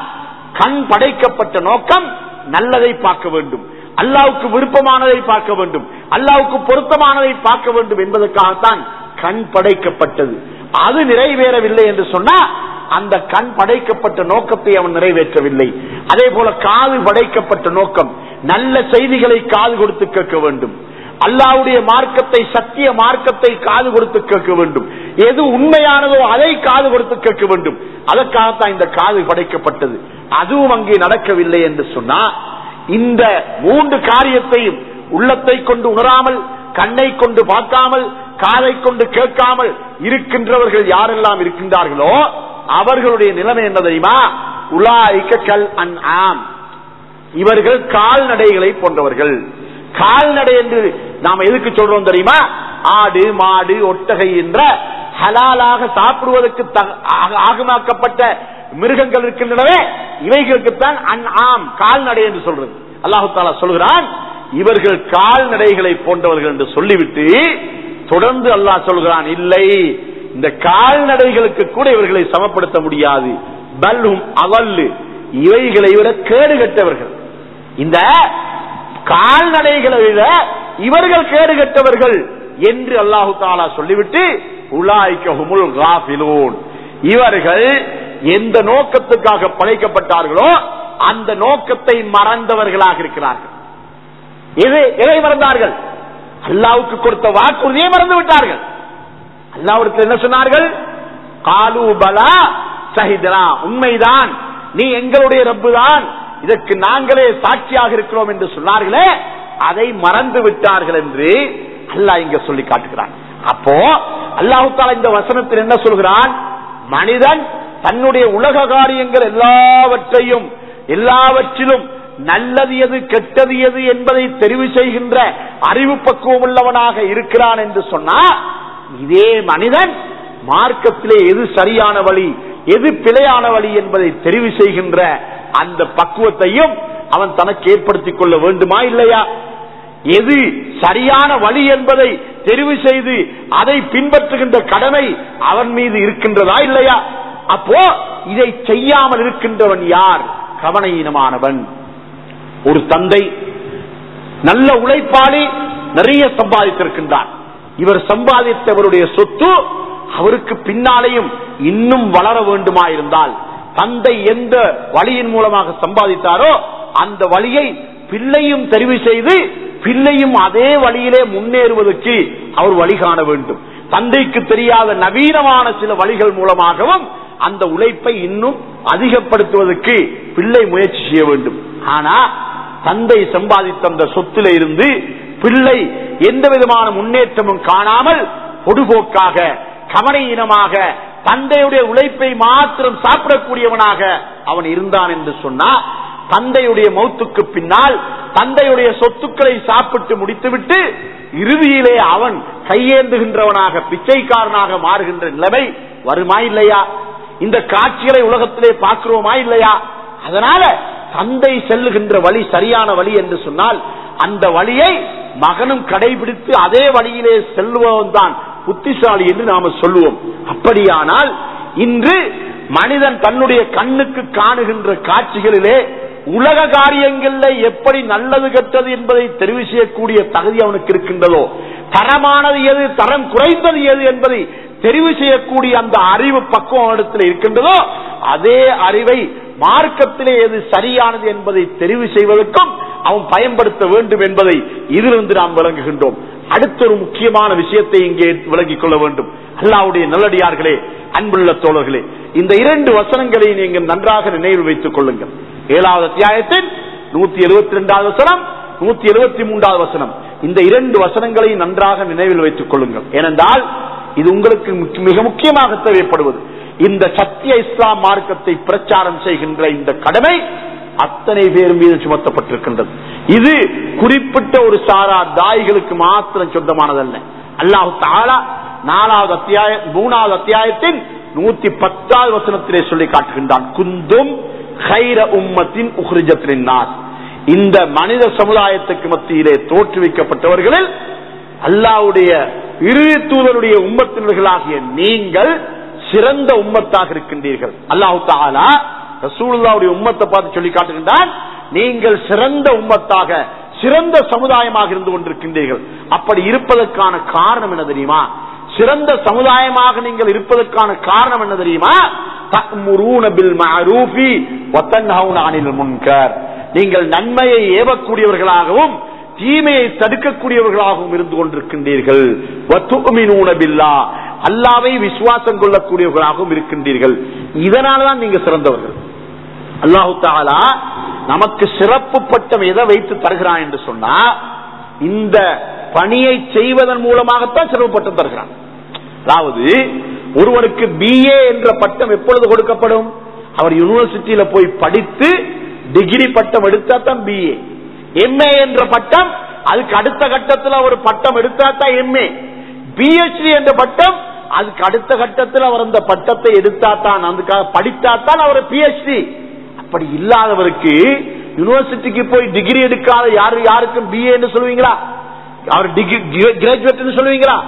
கண் படைக்கப்பட்ட நோக்கம் நல்லதை பார்க்க வேண்டும், அல்லாஹ்வுக்கு விருப்பமானதை பார்க்க வேண்டும், அல்லாஹ்வுக்கு பொருத்தமானதை பார்க்க வேண்டும் என்பதற்காகத்தான் கண் படைக்கப்பட்டது. அது நிறைவேறவில்லை என்று சொன்னா அந்த கண் படைக்கப்பட்ட நோக்கத்தை அவன் நிறைவேற்றவில்லை. அதே போல காது படைக்கப்பட்ட நோக்கம் நல்ல செய்திகளை காது கொடுத்து கேட்க வேண்டும், அல்லாஹ்வுடைய மார்க்கத்தை, சத்திய மார்க்கத்தை காது கொடுத்து கேட்க வேண்டும், எது உண்மையானதோ அதை காது கொடுத்து கேட்க வேண்டும். அதற்காகத்தான் இந்த காது படைக்கப்பட்டது. அதுவும் அங்கே நடக்கவில்லை என்று சொன்னா இந்த 3 காரியத்தையும் உள்ளத்தை கொண்டு உணராமல், கண்ணை கொண்டு பார்க்காமல், காதை கொண்டு கேட்காமல் இருக்கின்றவர்கள் யாரெல்லாம் இருக்கின்றார்களோ அவர்களுடைய நிலைமை என்ன தெரியுமா? உலாயிக கல் அன்ஆம், இவர்கள் கால்நடைகளை போன்றவர்கள். கால்நடை என்று நாம எதுக்கு சொல்றோம் தெரியுமா? ஆடு, மாடு, ஒட்டகை என்ற ஹலாலாக சாப்பிடுவதற்கு ஆகமாக்கப்பட்ட மிருகங்கள் இருக்கின்றனவே, இவைகளுக்குத்தான் அன்ஆம், கால்நடை என்று சொல்றது. அல்லாஹ் தஆலா சொல்கிறான் இவர்கள் கால்நடைகளை போன்றவர்கள் என்று சொல்லிவிட்டு தொடர்ந்து அல்லாஹ் சொல்கிறான், இல்லை, இந்த கால்நடைகளுக்கு கூட இவர்களை சமப்படுத்த முடியாது. பல்ஹும் அவல்லு, இவைகளை விட கேடு கட்டவர்கள். இந்த கால்நடைகளை விட இவர்கள் கேடு கெட்டவர்கள் என்று அல்லாஹு தஆலா சொல்லிவிட்டு உலாயிக ஹுமுல் காஃபிலூன், இவர்கள் எந்த நோக்கத்துக்காக படைக்கப்பட்டார்களோ அந்த நோக்கத்தை மறந்தவர்களாக இருக்கிறார்கள். எதை மறந்தார்கள்? அல்லாஹ்வுக்கு கொடுத்த வாக்குறுதியை மறந்து விட்டார்கள். அல்லாஹ்விடத்தில் என்ன சொன்னார்கள்? காலு பலா ஷஹித்னா, உண்மைதான், நீ எங்களுடைய ரப்பு தான், இதற்கு நாங்களே சாட்சியாக இருக்கிறோம் என்று சொன்னார்களே, அதை மறந்து விட்டார்கள் என்று அல்லாஹ் இங்க சொல்லி காட்டுகிறான். அப்போ அல்லாஹ் தஆலா இந்த வசனத்தில் என்ன சொல்கிறான்? மனிதன் தன்னுடைய உலக காரியங்கள் எல்லாவற்றிலும் நல்லது எது கெட்டது எது என்பதை தெரிவு செய்கின்ற அறிவு பக்குவம் உள்ளவனாக இருக்கிறான் என்று சொன்னா, இதே மனிதன் மார்க்கத்திலே எது சரியான வழி எது பிழையான வழி என்பதை தெரிவு செய்கின்ற அந்த பக்குவத்தையும் அவன் தனக்கு ஏற்படுத்திக் கொள்ள வேண்டுமா இல்லையா? எது சரியான வழி என்பதை தெரிவு செய்து அதை பின்பற்றுகின்ற கடமை அவன் மீது இருக்கின்றதா இல்லையா? அப்போ இதை செய்யாமல் இருக்கின்றவன் யார்? கவனஈனமானவன். ஒரு தந்தை நல்ல உழைப்பாளி, நிறைய சம்பாதித்திருக்கின்றார். இவர் சம்பாதித்தவருடைய சொத்து அவருக்கு பின்னாலேயும் இன்னும் வளர வேண்டுமா இருந்தால், தந்தை எந்த வழியின் மூலமாக சம்பாதித்தாரோ அந்த வழியை பிள்ளையும் தெரிவு செய்து பிள்ளையும் அதே வழியிலே முன்னேறுவதற்கு அவர் வழி காண வேண்டும். தந்தைக்கு தெரியாத நவீனமான சில வழிகள் மூலமாகவும் அந்த உழைப்பை இன்னும் அதிகப்படுத்துவதற்கு பிள்ளை முயற்சி செய்ய வேண்டும். ஆனா தந்தை சம்பாதித்த அந்த சொத்தில இருந்து பிள்ளை எந்த விதமான முன்னேற்றமும் காணாமல் பொடுபோக்காக கவனஈனமாக தந்தையுடைய உழைப்பை மாத்திரம் சாப்பிடக்கூடியவனாக அவன் இருந்தான் என்று சொன்னா, தந்தையுடைய மௌத்துக்கு பின்னால் தந்தையுடைய சொத்துக்களை சாப்பிட்டு முடித்துவிட்டு இறுதியிலே அவன் கையேந்துகின்றவனாக பிச்சைக்காரனாக மாறுகின்ற நிலைமை வருமா இல்லையா? இந்த காட்சிகளை உலகத்திலே பார்க்கிறோமா இல்லையா? அதனால தந்தை செல்லுகின்ற வழி சரியான வழி என்று சொன்னால் அந்த வழியை மகனும் கடைபிடித்து அதே வழியிலே செல்லுவன் தான் புத்திசாலி என்று நாம சொல்லுவோம். அப்படியானால் இன்று மனிதன் தன்னுடைய கண்ணுக்கு காணுகின்ற காட்சிகளிலே உலக காரியங்களில் எப்படி நல்லது கெட்டது என்பதை தெரிவு செய்யக்கூடிய தகுதி அவனுக்கு இருக்கின்றதோ, தரமானது எது தரம் குறைந்தது எது என்பதை தெரிவு செய்யக்கூடிய அந்த அறிவு பக்குவம் அவனிடத்தில் இருக்கின்றதோ, அதே அறிவை மார்க்கத்திலே எது சரியானது என்பதை தெரிவு செய்வதற்கும் அவன் பயன்படுத்த வேண்டும் என்பதை இதிலிருந்து நாம் விளங்குகின்றோம். அடுத்த ஒரு முக்கியமான விஷயத்தை இங்கே விளங்கிக் கொள்ள வேண்டும். அல்லாஹ்வுடைய நல்லடியார்களே, அன்புள்ள தோழர்களே, இந்த 2 வசனங்களை நீங்கள் நன்றாக நினைவில் வைத்துக் கொள்ளுங்கள். 7வது அத்தியாயத்தின் 172வது வசனம், 173வது வசனம், இந்த 2 வசனங்களை நன்றாக நினைவில் வைத்துக் கொள்ளுங்கள். ஏனென்றால் இது உங்களுக்கு மிக முக்கியமாக தேவைப்படுவது. இந்த சத்திய இஸ்லாம் மார்க்கத்தை பிரச்சாரம் செய்கின்ற இந்த கடமை அத்தனை பேர் மீது சுமத்தப்பட்டிருக்கின்றது. இது குறிப்பிட்ட ஒரு சாரா தாய்களுக்கு மாத்திரம் சொந்தமானதல்ல. அல்லாஹ் தஆலா 3வது அத்தியாயத்தின் 110வது வசனத்திலே சொல்லி காட்டுகின்றான், குந்தும் கைர உம்மத்தின் உஹ்ரிஜத் லின்னாஸ், இந்த மனித சமுதாயத்துக்கு மத்தியிலே தோற்றுவிக்கப்பட்டவர்களில் அல்லாஹ்வுடைய இறுதி தூதருடைய உம்மத்தினர்களாகிய நீங்கள் சிறந்த உம்மத்தாக இருக்கின்றீர்கள். அல்லாஹ் தஆலா ரசூலுல்லாஹ்வுடைய உம்மத்தை பார்த்து சொல்லி காட்டுகின்றான், நீங்கள் சிறந்த உம்மத்தாக சிறந்த சமுதாயமாக இருந்து கொண்டிருக்கின்றீர்கள். அப்படி இருப்பதற்கான காரணம் என்ன தெரியுமா? சிறந்த சமுதாயமாக நீங்கள் இருப்பதற்கான காரணம் என்ன தெரியுமா? தஅமுரூன பில் மஅரூஃபி வ தன்ஹவுன அனில் முன்கர், நீங்கள் நன்மையை ஏவக்கூடியவர்களாகவும் தீமையை தடுக்கக்கூடியவர்களாகவும் இருந்து கொண்டிருக்கின்றீர்கள். வ துமினூன பில்லாஹ், அல்லாஹ்வை விசுவாசம் கொள்ளக்கூடியவர்களாகவும் இருக்கின்றீர்கள். இதனால்தான் நீங்க சிறந்தவர்கள். அல்லாஹ் தஆலா நமக்கு சிறப்பு பட்டம் எதை வைத்து தருகிறான் என்று சொன்னா, இந்த பணியை செய்வதன் மூலமாகத்தான் சிறப்பு பட்டம் தருகிறான். அதாவது ஒருவருக்கு BA என்ற பட்டம் எப்பொழுது கொடுக்கப்படும்? அவர் யூனிவர்சிட்டியில போய் படித்து டிகிரி பட்டம் எடுத்தா தான் BA. MA என்ற பட்டம் அதுக்கு அடுத்த கட்டத்தில் ஒரு பட்டம் எடுத்தா தான் MA. PhD என்ற பட்டம் அதுக்கு அடுத்த கட்டத்தில் அவர் அந்த பட்டத்தை எடுத்தாத்தான், அதுக்காக படித்தாத்தான் அவர் PhD. அப்படி இல்லாதவருக்கு யூனிவர்சிட்டிக்கு போய் டிகிரி எடுக்காத யாருக்கும் BA என்று சொல்லுவீங்களா? அவர் கிராஜுவேட் சொல்லுவீங்களா?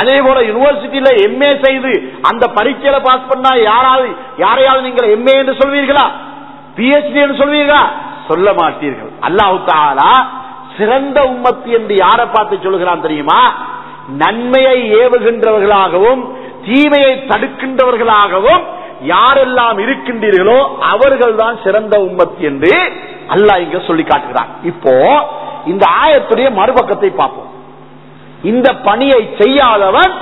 அதே போல யூனிவர்சிட்டியில MA செய்து அந்த பரீட்சையில பாஸ் பண்ணா யாரையாவது நீங்கள் MA என்று சொல்வீர்களா? PhD என்று சொல்வீர்களா? சொல்ல மாட்டீர்கள். அல்லாஹ் தஆலா சிறந்த உம்மத்து என்று யாரை பார்த்து சொல்கிறான் தெரியுமா? நன்மையை ஏவுகின்றவர்களாகவும் தீமையை தடுக்கின்றவர்களாகவும் யாரெல்லாம் இருக்கின்றீர்களோ அவர்கள் தான் சிறந்த உம்மத்து என்று அல்லாஹ் இங்க சொல்லி காட்டுகிறான். இப்போ இந்த ஆயத்துடைய மறுபக்கத்தை பார்ப்போம். இந்த பணியை செய்யாதவன்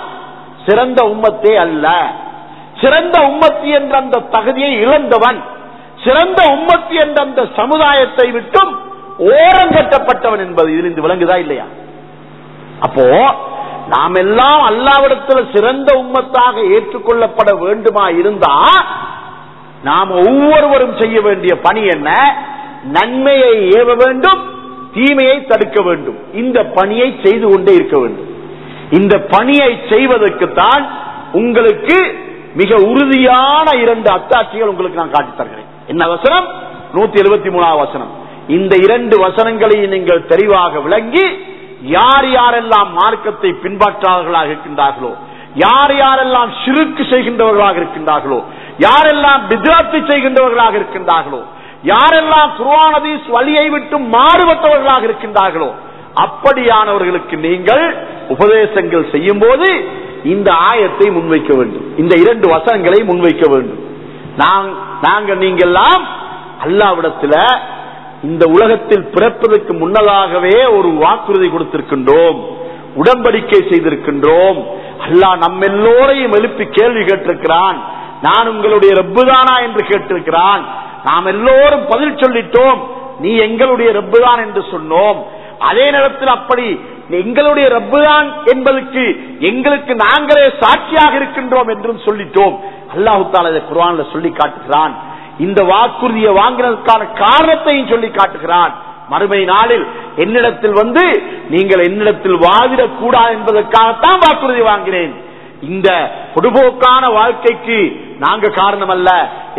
சிறந்த உம்மத்தே அல்ல. சிறந்த உம்மத்து என்ற அந்த தகுதியை இழந்தவன், சிறந்த உம்மத்து என்ற அந்த சமுதாயத்தை விட்டும் ஓரங்கட்டப்பட்டவன் என்பது இதிலிருந்து விளங்குதா இல்லையா? அப்போ நாம் எல்லாம் அல்லாஹ்விடத்தில் சிறந்த உம்மத்தாக ஏற்றுக்கொள்ளப்பட வேண்டுமா இருந்தா நாம் ஒவ்வொருவரும் செய்ய வேண்டிய பணி என்ன? நன்மையை ஏவ வேண்டும், தீமையை தடுக்க வேண்டும். இந்த பணியை செய்து கொண்டே இருக்க வேண்டும். இந்த பணியை செய்வதற்குத்தான் உங்களுக்கு மிக உறுதியான 2 அத்தாட்சிகள் உங்களுக்கு நான் காட்டித் தருகிறேன். என்ன வசனம்? 173 வசனம். இந்த 2 வசனங்களை நீங்கள் தெளிவாக விளங்கி யார் யாரெல்லாம் மார்க்கத்தை பின்பற்றாதவர்களாக இருக்கின்றார்களோ, யார் யாரெல்லாம் ஷிர்க் செய்கின்றவர்களாக இருக்கின்றார்களோ, யாரெல்லாம் பித்அத் செய்கின்றவர்களாக இருக்கின்றார்களோ, யாரெல்லாம் குர்ஆன் ஹதீஸ் வழியை விட்டு மாறுபட்டவர்களாக இருக்கின்றார்களோ அப்படியானவர்களுக்கு நீங்கள் உபதேசங்கள் செய்யும் போது இந்த ஆயத்தை முன்வைக்க வேண்டும். இந்த 2 வசனங்களை முன்வைக்க வேண்டும். நாங்கள் நீங்கெல்லாம் அல்லாஹ்விடத்தில் இந்த உலகத்தில் பிறப்பதற்கு முன்னதாகவே ஒரு வாக்குறுதி கொடுத்திருக்கின்றோம், உடன்படிக்கை செய்திருக்கின்றோம். அல்லாஹ் நம்ம எல்லோரையும் எழுப்பி கேள்வி கேட்டிருக்கிறான். நான் உங்களுடைய ரப்புதானா என்று கேட்டிருக்கிறான். நாம் எல்லோரும் பதில் சொல்லிட்டோம், நீ எங்களுடைய ரப்புதான் என்று சொன்னோம். அதே நேரத்தில் அப்படி எங்களுடைய ரப்புதான் என்பதற்கு எங்களுக்கு நாங்களே சாட்சியாக இருக்கின்றோம் என்றும் சொல்லிட்டோம். அல்லாஹ் தஆலா இதை குர்ஆன்ல சொல்லி காட்டுகிறான். இந்த வாக்குறுதியை வாங்கினதற்கான காரணத்தையும் சொல்லி காட்டுகிறான். மறுமை நாளில் என்னிடத்தில் வந்து நீங்கள் என்னிடத்தில் வாதிடக் கூடாது என்பதற்காகத்தான் வாக்குறுதி வாங்கினேன். இந்த பொதுபோக்கான வாழ்க்கைக்கு நாங்க காரணம் அல்ல,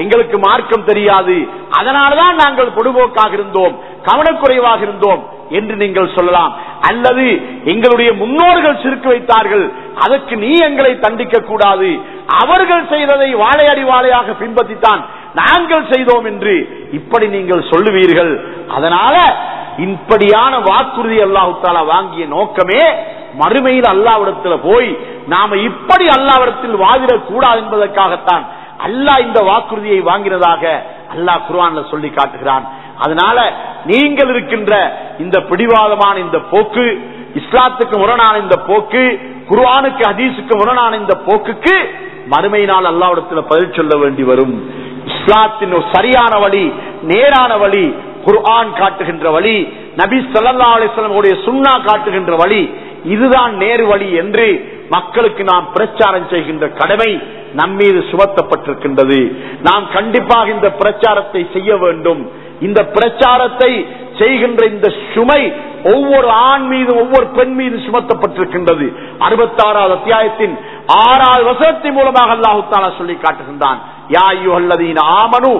எங்களுக்கு மார்க்கம் தெரியாது, அதனால்தான் நாங்கள் பொதுபோக்காக இருந்தோம், கவனக்குறைவாக இருந்தோம் என்று நீங்கள் சொல்லலாம். அல்லது எங்களுடைய முன்னோர்கள் சிறுக்கு வைத்தார்கள், அதற்கு நீ எங்களை தண்டிக்க கூடாது, அவர்கள் செய்ததை வாழையடி வாழையாக பின்பற்றித்தான் நாங்கள் செய்தோம் என்று இப்படி நீங்கள் சொல்லுவீர்கள். அதனால இப்படியான வாக்குறுதி அல்லாஹ் தஆலா வாங்கிய நோக்கமே மறுமையில் அல்லாஹ்விடத்தில் போய் நாம இப்படி அல்லாஹ்விடத்தில் வாதிடக் கூடாது என்பதற்காகத்தான் அல்லாஹ் இந்த வாக்குறுதியை வாங்கினதாக அல்லாஹ் குர்ஆன்ல சொல்லி காட்டுகிறான். அதனால நீங்கள் இருக்கின்ற இந்த பிடிவாதமான இந்த போக்கு, இஸ்லாத்துக்கு முரணான இந்த போக்கு, குர்ஆனுக்கு ஹதீஸுக்கு முரணான இந்த போக்குக்கு மறுமை நாள் அல்லாஹ்விடத்தில் பதில் சொல்ல வேண்டி வரும். இஸ்லாத்தின் சரியான வழி, நேரான வழி, குர்ஆன் காட்டுகின்ற வழி, நபி ஸல்லல்லாஹு அலைஹி வஸல்லம் உடைய சுன்னா காட்டுகின்ற வழி, இதுதான் நேரு வழி என்று மக்களுக்கு நாம் பிரச்சாரம் செய்கின்ற கடமை நம்மீது சுமத்தப்பட்டிருக்கின்றது. நாம் கண்டிப்பாக இந்த பிரச்சாரத்தை செய்ய வேண்டும். இந்த பிரச்சாரத்தை செய்கின்ற இந்த சுமை ஒவ்வொரு ஆண் மீது ஒவ்வொரு பெண் மீது சுமத்தப்பட்டிருக்கின்றது. 66வது அத்தியாயத்தின் 6வது வசனத்தின் மூலமாக அல்லாஹ் தஆலா சொல்லி காட்டுகின்றான். யா அய்யுஹல்லதீன ஆமனூ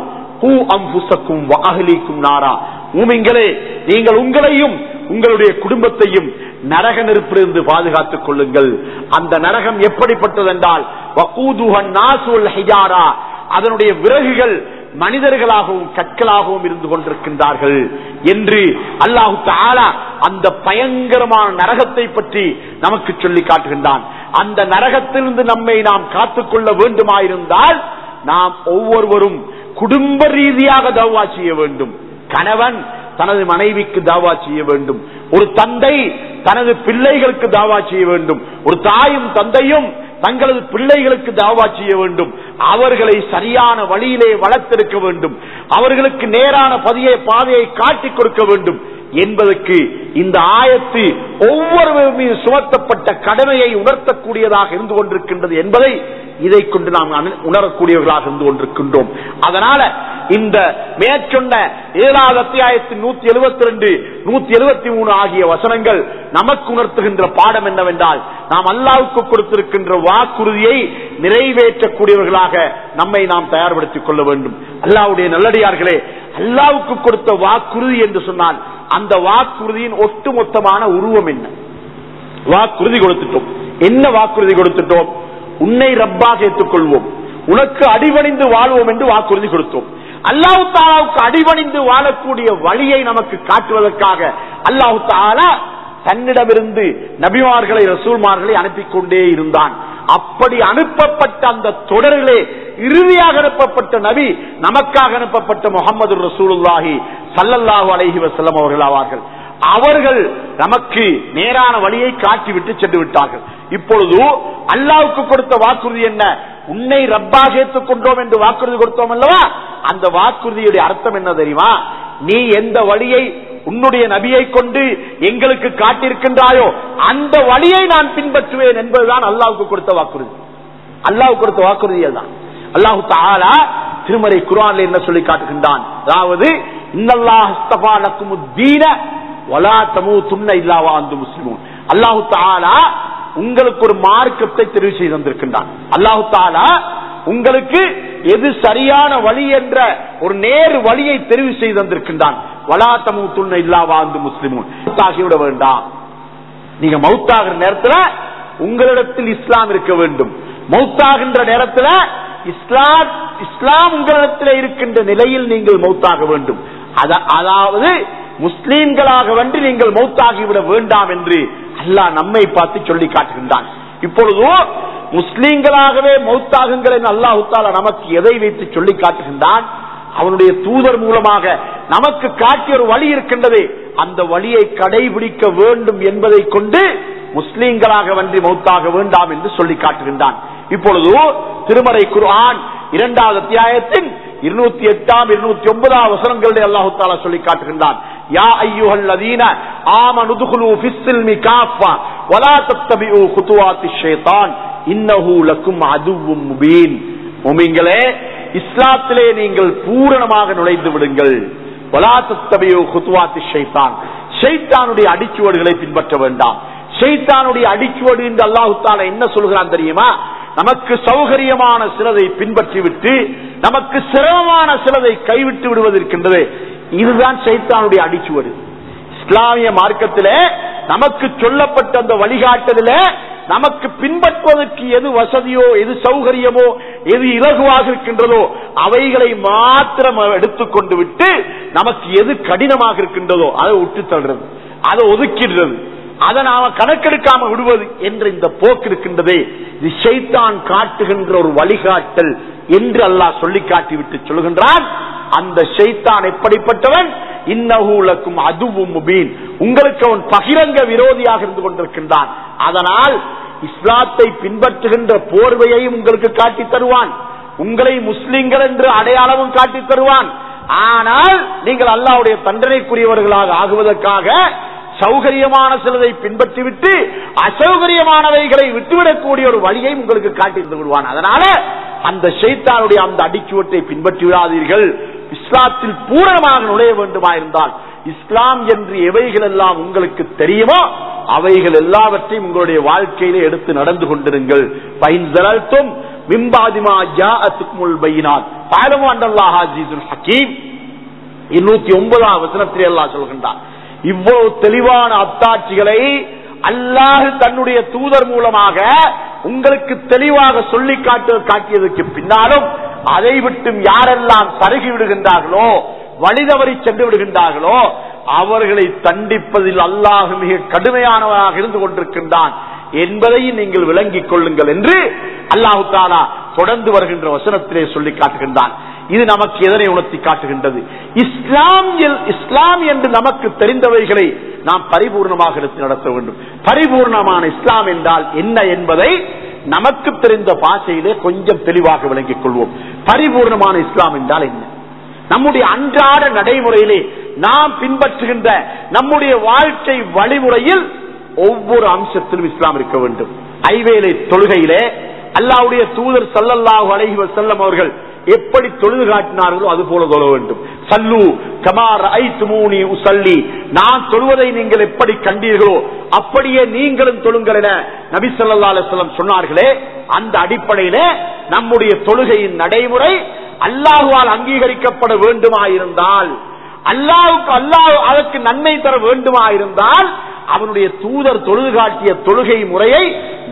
கூ அன்ஃபுஸக்கும் வ அஹ்லீக்கும் நாரா. மூமின்களே, நீங்கள் உங்களையும் உங்களுடைய குடும்பத்தையும் நரக நெருப்பிலிருந்து பாதுகாத்துக் கொள்ளுங்கள். அந்த நரகம் எப்படிப்பட்டது என்றால் வகூதுஹன் நாஸ் வல் ஹிஜாரா, அதனுடைய விறகுகள் மனிதர்களாகவும் கற்களாகவும் இருந்து கொண்டிருக்கின்றார்கள் என்று அல்லாஹ் தஆலா அந்த பயங்கரமான நரகத்தை பற்றி நமக்கு சொல்லி காட்டுகின்றான். அந்த நரகத்திலிருந்து நம்மை நாம் காத்துக்கொள்ள வேண்டுமாயிருந்தால் நாம் ஒவ்வொருவரும் குடும்ப ரீதியாக தௌவா செய்ய வேண்டும். கணவன் தனது மனைவிக்கு தாவா செய்ய வேண்டும், ஒரு தந்தை தனது பிள்ளைகளுக்கு தாவா செய்ய வேண்டும், ஒரு தாயும் தந்தையும் தங்களது பிள்ளைகளுக்கு தாவா செய்ய வேண்டும். அவர்களை சரியான வழியிலே வளர்த்தெடுக்க வேண்டும், அவர்களுக்கு நேரான பாதையை காட்டிக் கொடுக்க வேண்டும் என்பதற்கு இந்த ஆயத்து ஒவ்வொருவர் மீது சுமத்தப்பட்ட கடமையை உணர்த்தக்கூடியதாக இருந்து கொண்டிருக்கின்றது என்பதை இதை கொண்டு நாம் உணரக்கூடியவர்களாக இருந்து கொண்டிருக்கின்றோம். அதனால இந்த மேற்சொன்ன 7வது அத்தியாயத்தின் 172, 173 ஆகிய வசனங்கள் நமக்கு உணர்த்துகின்ற பாடம் என்னவென்றால், நாம் அல்லாஹ்வுக்கு கொடுத்திருக்கின்ற வாக்குறுதியை நிறைவேற்றக்கூடியவர்களாக நம்மை நாம் தயார்படுத்திக் கொள்ள வேண்டும். அல்லாஹ்வுடைய நல்லடியார்களே, அல்லாஹ்வுக்கு கொடுத்த வாக்குறுதி என்று சொன்னால் அந்த வாக்குறுதியின் ஒட்டுமொத்தமான உருவம் என்ன? வாக்குறுதி கொடுத்துட்டோம். என்ன வாக்குறுதி கொடுத்துட்டோம்? உன்னை ரப்பாக ஏற்றுக்கொள்வோம், உனக்கு அடிபணிந்து வாழ்வோம் என்று வாக்குறுதி கொடுத்தோம். அல்லாஹ் தஆலாவுக்கு அடிபணிந்து வாழக்கூடிய வழியை நமக்கு காட்டுவதற்காக அல்லாஹ் தஆலா தன்னிடமிருந்து நபிமார்களை ரசூல்மார்களை அனுப்பிக் கொண்டே இருந்தான். அப்படி அனுப்பப்பட்ட அந்த தொடரிலே இறுதியாக அனுப்பப்பட்ட நபி நமக்காக அனுப்பப்பட்ட முஹம்மது ரசூலுல்லாஹி ஸல்லல்லாஹு அலைஹி வஸல்லம் அவர்கள் ஆவார்கள். அவர்கள் நமக்கு நேரான வழியை காட்டிவிட்டு சென்று விட்டார்கள். இப்பொழுது அல்லாஹ்வுக்கு கொடுத்த வாக்குறுதி என்ன? உன்னை ரப்பாக ஏற்றுக் கொண்டோம் என்று வாக்குறுதி கொடுத்தோம் அல்லவா? அந்த வாக்குறுதியுடைய அர்த்தம் என்ன தெரியுமா? நீ எந்த வழியை உன்னுடைய நபியை கொண்டு எங்களுக்கு காட்டியிருக்கின்றாயோ அந்த வழியை நான் பின்பற்றுவேன் என்பதுதான் அல்லாஹ்வுக்கு கொடுத்த வாக்குறுதி. அல்லாஹ்வுக்கு கொடுத்த வாக்குறுதி அதுதான். அல்லாஹ் தஆலா திருமறை குர்ஆனில் என்ன சொல்லி காட்டுகின்றான்? அதாவது இன்னல்லாஹ் இஸ்தஃபா லக்குமுத்தீன வலா தமூதுன்ன இல்லா வ அன்தும் முஸ்லிமூன். அல்லாஹ் தஆலா உங்களுக்கு ஒரு மார்க்கத்தை தெரிவு செய்து தந்திருக்கின்றான். அல்லாஹ் தஆலா உங்களுக்கு எது சரியான வழி என்ற ஒரு நேர் வழியை தெரிவு செய்து தந்திருக்கின்றான். வலா தமூதுன்ன இல்லா வ அன்தும் முஸ்லிமூன். மௌத்தாகிவிட வேண்டாம். நீங்க மௌத்தாகிற நேரத்தில் உங்களிடத்தில் இஸ்லாம் இருக்க வேண்டும். மௌத்தாகின்ற நேரத்தில் இஸ்லாம் உங்களிடத்தில் இருக்கின்ற நிலையில் நீங்கள் மௌத்தாக வேண்டும். அதாவது முஸ்லீம்களாக வந்து நீங்கள் மௌத்தாகிவிட வேண்டாம் என்று அல்லாஹ் நம்மை பார்த்து சொல்லி காட்டுகின்றான். இப்பொழுது முஸ்லீம்களாகவே மௌத்தாகுங்கள் என்று அல்லாஹ் தஆலா நமக்கு எதை வைத்து சொல்லி காட்டுகின்றான்? அவனுடைய தூதர் மூலமாக நமக்கு காட்டிய ஒரு வழி இருக்கின்றது. அந்த வழியை கடைபிடிக்க வேண்டும் என்பதை கொண்டு முஸ்லீம்களாக வந்து மௌத்தாக வேண்டாம் என்று சொல்லி காட்டுகின்றான். இப்பொழுது திருமறை குர்ஆன் 2வது அத்தியாயத்தின் 208 209 வசனங்களில் அல்லாஹ் தஆலா சொல்லி காட்டுகின்றான். யா அய்யுஹல்லதீன ஆமனு துகுலு ஃபிஸ்ஸில்மி காஃபா வலா தத்தபிஉ குதுவாத்திஷ் ஷைத்தான் இன்னஹு லக்கும் அதுவ்வும் முபீன். முஃமின்களே, இஸ்லாத்திலே நீங்கள் பூரணமாக நுழைந்து விடுங்கள். வலா தத்தபிஉ குதுவாத்திஷ் ஷைத்தான், ஷைத்தானுடைய அடிச்சுவடுகளை பின்பற்ற வேண்டாம். ஷைத்தானுடைய அடிச்சுவடு என்று அல்லாஹ் தஆலா என்ன சொல்கிறான் தெரியுமா? நமக்கு சௌகரியமான சிலதை பின்பற்றிவிட்டு நமக்கு சிரமமான சிலதை கைவிட்டு விடுவதற்கின்றது. இதுதான் ஷைத்தானுடைய அடிச்சுவடு. இஸ்லாமிய மார்க்கத்திலே நமக்கு சொல்லப்பட்ட அந்த வழிகாட்டலிலே நமக்கு பின்பற்றுவதற்கு எது வசதியோ, எது சௌகரியமோ, எது இலகுவாக இருக்கின்றதோ அவைகளை மாத்திரம் எடுத்துக்கொண்டு விட்டு நமக்கு எது கடினமாக இருக்கின்றதோ அதை விட்டு தள்ளுறது, அதை ஒதுக்கிடுறது, அதை நாம கணக்கெடுக்காம விடுவது என்ற இந்த போக்கு இருக்கின்றதே, இது ஷைத்தான் காட்டுகின்ற ஒரு வழிகாட்டல் என்று அல்லாஹ் சொல்லி காட்டிவிட்டு சொல்கின்றான். அந்த ஷைத்தான் எப்படிப்பட்டவன்? இன்னஹு லக்கும் அதுவும் முபீன், உங்களுக்கு அவன் பகிரங்க விரோதியாக இருந்து கொண்டிருக்கின்றான். அதனால் இஸ்லாத்தை பின்பற்றுகின்ற போர்வையையும் உங்களுக்கு காட்டி தருவான், உங்களை முஸ்லிம்கள் என்று அடையாளமும் காட்டி தருவான். ஆனால் நீங்கள் அல்லாஹ்வுடைய தண்டனைக்குரியவர்களாக ஆகுவதற்காக சௌகரியமான சிலதை பின்பற்றிவிட்டு அசௌகரியமானவைகளை விட்டுவிடக்கூடிய ஒரு வழியை உங்களுக்கு காட்டி விடுவான். அதனால அந்த ஷைத்தானுடைய அந்த அடிச்சுவட்டை பின்பற்றி விடாதீர்கள். இஸ்லாத்தில் பூரணமாக நுழைய வேண்டுமா இருந்தால் இஸ்லாம் என்று எவைகள் எல்லாம் உங்களுக்கு தெரியுமோ அவைகள் எல்லாவற்றையும் உங்களுடைய வாழ்க்கையிலே எடுத்து நடந்து கொண்டிருங்கள். பைன்சலல்தும் மிம்பாதிமா ஜாஅத்துக்குமுல் பையினாத் ஃபஅலமு அன்னல்லாஹ அஸீஸுல் ஹகீம். 209 வசனத்திலே அல்லாஹ் சொல்கின்றான். இவ்வளவு தெளிவான அத்தாட்சிகளை அல்லாஹ் தன்னுடைய தூதர் மூலமாக உங்களுக்கு தெளிவாக சொல்லி காட்டியதற்கு பின்னாலும் அதை விட்டு யாரெல்லாம் சருகி விடுகின்றார்களோ, வழிதவறி சென்று விடுகின்றார்களோ அவர்களை தண்டிப்பதில் அல்லாஹ் மிக கடுமையானவராக இருந்து கொண்டிருக்கின்றான் என்பதை நீங்கள் விளங்கிக் கொள்ளுங்கள் என்று அல்லாஹ் தஆலா தொடர்ந்து வருகின்ற வசனத்திலே சொல்லி காட்டுகின்றான். இது நமக்கு எதனை உணர்த்தி காட்டுகின்றது? இஸ்லாம் என்று நமக்கு தெரிந்தவைகளை நாம் பரிபூர்ணமாக எடுத்து நடத்த வேண்டும். பரிபூர்ணமான இஸ்லாம் என்றால் என்ன என்பதை நமக்கு தெரிந்த பாஷையிலே கொஞ்சம் தெளிவாக விளங்கிக் கொள்வோம். பரிபூர்ணமான இஸ்லாம் என்றால் என்ன? நம்முடைய அன்றாட நடைமுறையிலே நாம் பின்பற்றுகின்ற நம்முடைய வாழ்க்கை வழிமுறையில் ஒவ்வொரு அம்சத்திலும் இஸ்லாம் இருக்க வேண்டும். ஐவேளை தொழுகையிலே அல்லாஹ்வுடைய தூதர் ஸல்லல்லாஹு அலைஹி வஸல்லம் அவர்கள் எப்படி தொழுது காட்டினார்களோ அது போல தொழ வேண்டும். சல்லு கமா ரஅய்துமூனி உஸல்லி, நான் தொழுவதை நீங்கள் எப்படி கண்டீர்களோ அப்படியே நீங்களும் தொழுங்கள் என நபி ஸல்லல்லாஹு அலைஹி வஸல்லம் சொன்னார்களே. அந்த அடிப்படையிலே நம்முடைய தொழுகையின் நடைமுறை அல்லாஹ்வால் அங்கீகரிக்கப்பட வேண்டுமாயிருந்தால், அல்லாஹ் அதற்கு நன்மை தர வேண்டுமாயிருந்தால் அவனுடைய தூதர் தொழுது காட்டிய தொழுகை முறையை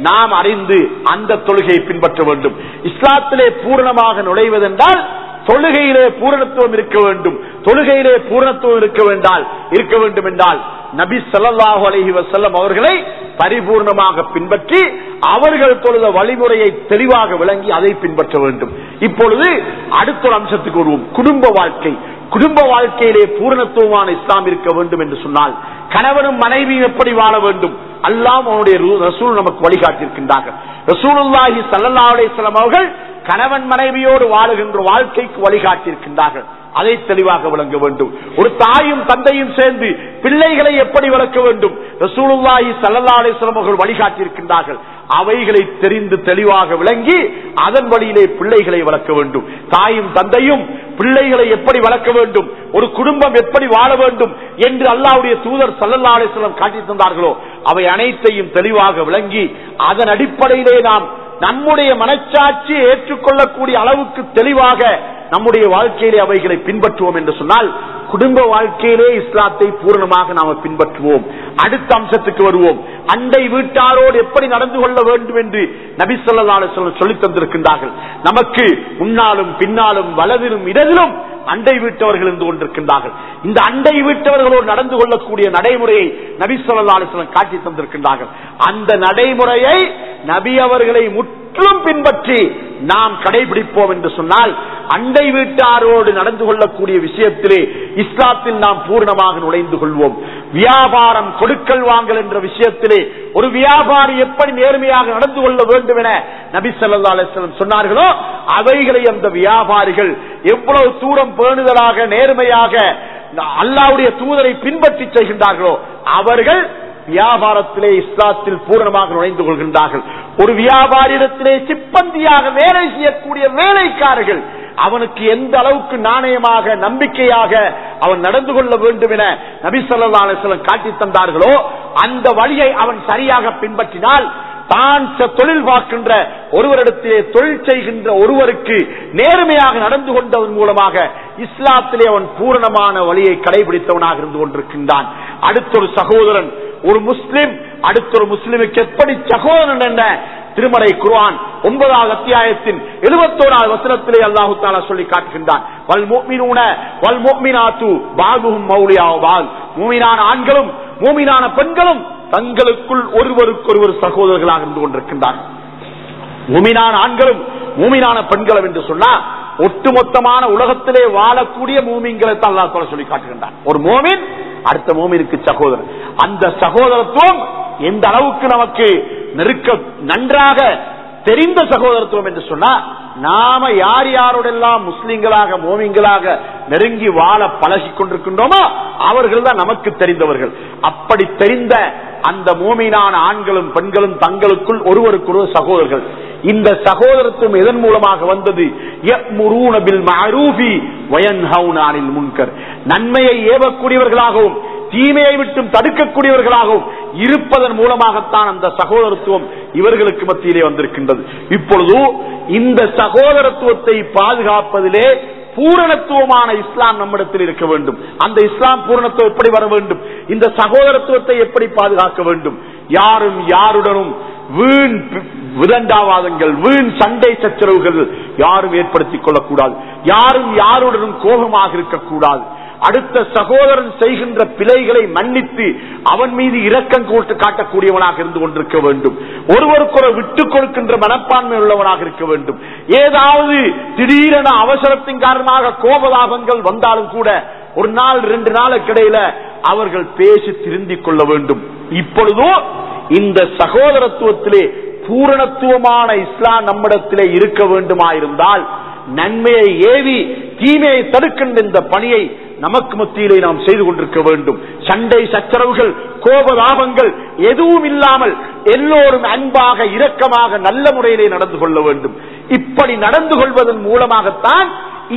நாம் அறிந்து அந்த தொழுகையை பின்பற்ற வேண்டும். இஸ்லாத்திலே பூரணமாக நுழைவதென்றால் தொழுகையிலே பூரணத்துவம் இருக்க வேண்டும். தொழுகையிலே பூரணத்துவம் இருக்க வேண்டும் என்றால் நபி ஸல்லல்லாஹு அலைஹி வஸல்லம் அவர்களை பரிபூர்ணமாக பின்பற்றி அவர்கள் தொழுத வழிமுறையை தெளிவாக விளங்கி அதை பின்பற்ற வேண்டும். இப்பொழுது அடுத்த ஒரு அம்சத்துக்கு வருவோம். குடும்ப வாழ்க்கை. குடும்ப வாழ்க்கையிலே பூரணத்துவமான இஸ்லாம் இருக்க வேண்டும் என்று சொன்னால் கணவனும் மனைவியும் எப்படி வாழ வேண்டும் அல்லாஹ் அவருடைய ரசூல் நமக்கு வழிகாட்டியிருக்கின்றார்கள். ரசூலுல்லாஹி ஸல்லல்லாஹு அலைஹி வஸல்லம் அவர்கள் கணவன் மனைவியோடு வாழுகின்ற வாழ்க்கைக்கு வழிகாட்டியிருக்கின்றார்கள். அதை தெளிவாக விளங்க வேண்டும். ஒரு தாயும் தந்தையும் சேர்ந்து பிள்ளைகளை எப்படி வளர்க்க வேண்டும் ரசூலுல்லாஹி ஸல்லல்லாஹு அலைஹி வஸல்லம் அவர்கள் வழிகாட்டியிருக்கின்றார்கள். அவைகளை தெரிந்து தெளிவாக விளங்கி அதன் வழியிலே பிள்ளைகளை வளர்க்க வேண்டும். தாயும் தந்தையும் பிள்ளைகளை எப்படி வளர்க்க வேண்டும், ஒரு குடும்பம் எப்படி வாழ வேண்டும் என்று அல்லாஹ்வுடைய தூதர் ஸல்லல்லாஹு அலைஹி வஸல்லம் காட்டி தந்தார்களோ அவை அனைத்தையும் தெளிவாக விளங்கி அதன் அடிப்படையிலே நாம் நம்முடைய மனச்சாட்சியை ஏற்றுக்கொள்ளக்கூடிய அளவுக்கு தெளிவாக நம்முடைய வாழ்க்கையிலே அவைகளை பின்பற்றுவோம் என்று சொன்னால் குடும்ப வாழ்க்கையிலே இஸ்லாத்தை பூரணமாக நாம் பின்பற்றுவோம். அடுத்த அம்சத்துக்கு வருவோம். அண்டை வீட்டாரோடு எப்படி நடந்து கொள்ள வேண்டும் என்று நபி ஸல்லல்லாஹு அலைஹி வஸல்லம் சொல்லித் தந்திருக்கின்றார்கள். நமக்கு முன்னாலும் பின்னாலும் வலதிலும் இடதிலும் அண்டை வீட்டவர்கள் இருந்து கொண்டிருக்கின்றார்கள். இந்த அண்டை வீட்டவர்களோடு நடந்து கொள்ளக்கூடிய நடைமுறையை நபி ஸல்லல்லாஹு அலைஹி வஸல்லம் காட்டி தந்திருக்கின்றார்கள். அந்த நடைமுறையை நபி அவர்களை முற்றும் பின்பற்றி நாம் கடைபிடிப்போம் என்று சொன்னால் அண்டை வீட்டாரோடு நடந்து கொள்ளக்கூடிய விஷயத்திலே இஸ்லாத்தில் நாம் பூர்ணமாக நுழைந்து கொள்வோம். வியாபாரம் கொடுக்கல் வாங்கல் என்ற விஷயத்திலே ஒரு வியாபாரி எப்படி நேர்மையாக நடந்து கொள்ள வேண்டும் என நபி ஸல்லல்லாஹு அலைஹி வஸல்லம் சொன்னார்களோ அவைகளை அந்த வியாபாரிகள் எவ்வளவு தூரம் பேணுதலாக நேர்மையாக அல்லாஹ்வுடைய தூதரை பின்பற்றி செய்கின்றார்களோ அவர்கள் வியாபாரத்திலே இஸ்லாத்தில் பூர்ணமாக நுழைந்து கொள்கின்றார்கள். ஒரு வியாபாரிடத்திலே சிப்பந்தியாக வேலை செய்யக்கூடிய வேலைக்காரர்கள் அவனுக்கு எந்த அளவுக்கு நாணயமாக நம்பிக்கையாக அவன் நடந்து கொள்ள வேண்டும் என நபி ஸல்லல்லாஹு அலைஹி வஸல்லம் காட்டி தந்தார்களோ அந்த வழியை அவன் சரியாக பின்பற்றினால் தான் தொழில் பார்க்கின்ற ஒருவரிடத்திலே தொழில் செய்கின்ற ஒருவருக்கு நேர்மையாக நடந்து கொண்டதன் மூலமாக இஸ்லாத்திலே அவன் பூரணமான வழியை கடைபிடித்தவனாக இருந்து கொண்டிருக்கின்றான். அடுத்தொரு சகோதரன் ஒரு முஸ்லிம் அடுத்த ஒரு முஸ்லிமுக்கு எப்படி சகோதரன் என்ற திருமறை குர்ஆன் 9வது அத்தியாயத்தின் 71வது வசனத்திலே அல்லாஹ் தஆலா சொல்லி காட்டுகின்றான். வல் முஃமினூன வல் முஃமினாத்து பாதுஹும் மௌலியாவு பாத். மூமினான ஆண்களும் மூமினான பெண்களும் தங்களுக்குள் ஒருவருக்கொருவர் சகோதரர்களாக இருந்து கொண்டிருக்கின்றார்கள். மூமினான ஆண்களும் மூமினான பெண்களும் என்று சொன்னா ஒட்டுமொத்தமான உலகத்திலே வாழக்கூடிய மூமின்களை தான் அல்லாஹ் தஆலா சொல்லி காட்டுகின்றான். ஒரு மூமின் அடுத்த மூமினுக்கு சகோதரன். அந்த சகோதரத்துவம் எந்த அளவுக்கு நமக்கு நெருக்க நன்றாக தெரிந்த சகோதரத்துவம் என்று சொன்னா நாம யார் யாரோடெல்லாம் முஸ்லிம்களாக மோமின்களாக நெருங்கி வாழ பழகி கொண்டிருக்கின்றோமோ அவர்கள் தான் நமக்கு தெரிந்தவர்கள். அப்படி தெரிந்த அந்த மோமினான ஆண்களும் பெண்களும் தங்களுக்குள் ஒருவருக்கொருவர் சகோதரர்கள். இந்த சகோதரத்துவம் எதன் மூலமாக வந்தது? யஅ்முரூன பில் மஅரூஃபி வயன்ஹவுன அனில் முன்கர். நன்மையை ஏவக்கூடியவர்களாகவும் தீமையை விட்டும் தடுக்கக்கூடியவர்களாகவும் இருப்பதன் மூலமாகத்தான் அந்த சகோதரத்துவம் இவர்களுக்கு மத்தியிலே வந்திருக்கின்றது. இப்பொழுது இந்த சகோதரத்துவத்தை பாதுகாப்பதிலே பூரணத்துவமான இஸ்லாம் நம்மிடத்தில் இருக்க வேண்டும். அந்த இஸ்லாம் பூரணத்துவம் எப்படி வர வேண்டும்? இந்த சகோதரத்துவத்தை எப்படி பாதுகாக்க வேண்டும்? யாரும் யாருடனும் வீண் விதண்டாவாதங்கள் வீண் சண்டை சச்சரவுகள் யாரும் ஏற்படுத்திக் கொள்ளக்கூடாது. யாரும் யாருடனும் கோபமாக இருக்கக்கூடாது. அடுத்த சகோதரன் செய்கின்ற பிழைகளை மன்னித்து அவன் மீது இரக்கம் காட்டக்கூடியவனாக இருந்து கொண்டிருக்க வேண்டும். ஒருவருக்கொரு விட்டுக் கொடுக்கின்ற மனப்பான்மை உள்ளவனாக இருக்க வேண்டும். ஏதாவது திடீரென அவசரத்தின் காரணமாக கோபதாபங்கள் வந்தாலும் கூட ஒரு நாள் 2 நாளுக்கு இடையில அவர்கள் பேசி திருந்திக் கொள்ள வேண்டும். இப்பொழுதோ இந்த சகோதரத்துவத்திலே பூரணத்துவமான இஸ்லாம் நம்மிடத்திலே இருக்க வேண்டுமாயிருந்தால் நன்மையை ஏவி தீமையை தடுக்கின்ற இந்த பணியை நமக்கு மத்தியிலே நாம் செய்து கொண்டிருக்க வேண்டும். சண்டை சச்சரவுகள் கோபதாபங்கள் எதுவும் இல்லாமல் எல்லோரும் அன்பாக இரக்கமாக நல்ல முறையிலே நடந்து கொள்ள வேண்டும். இப்படி நடந்து கொள்வதன் மூலமாகத்தான்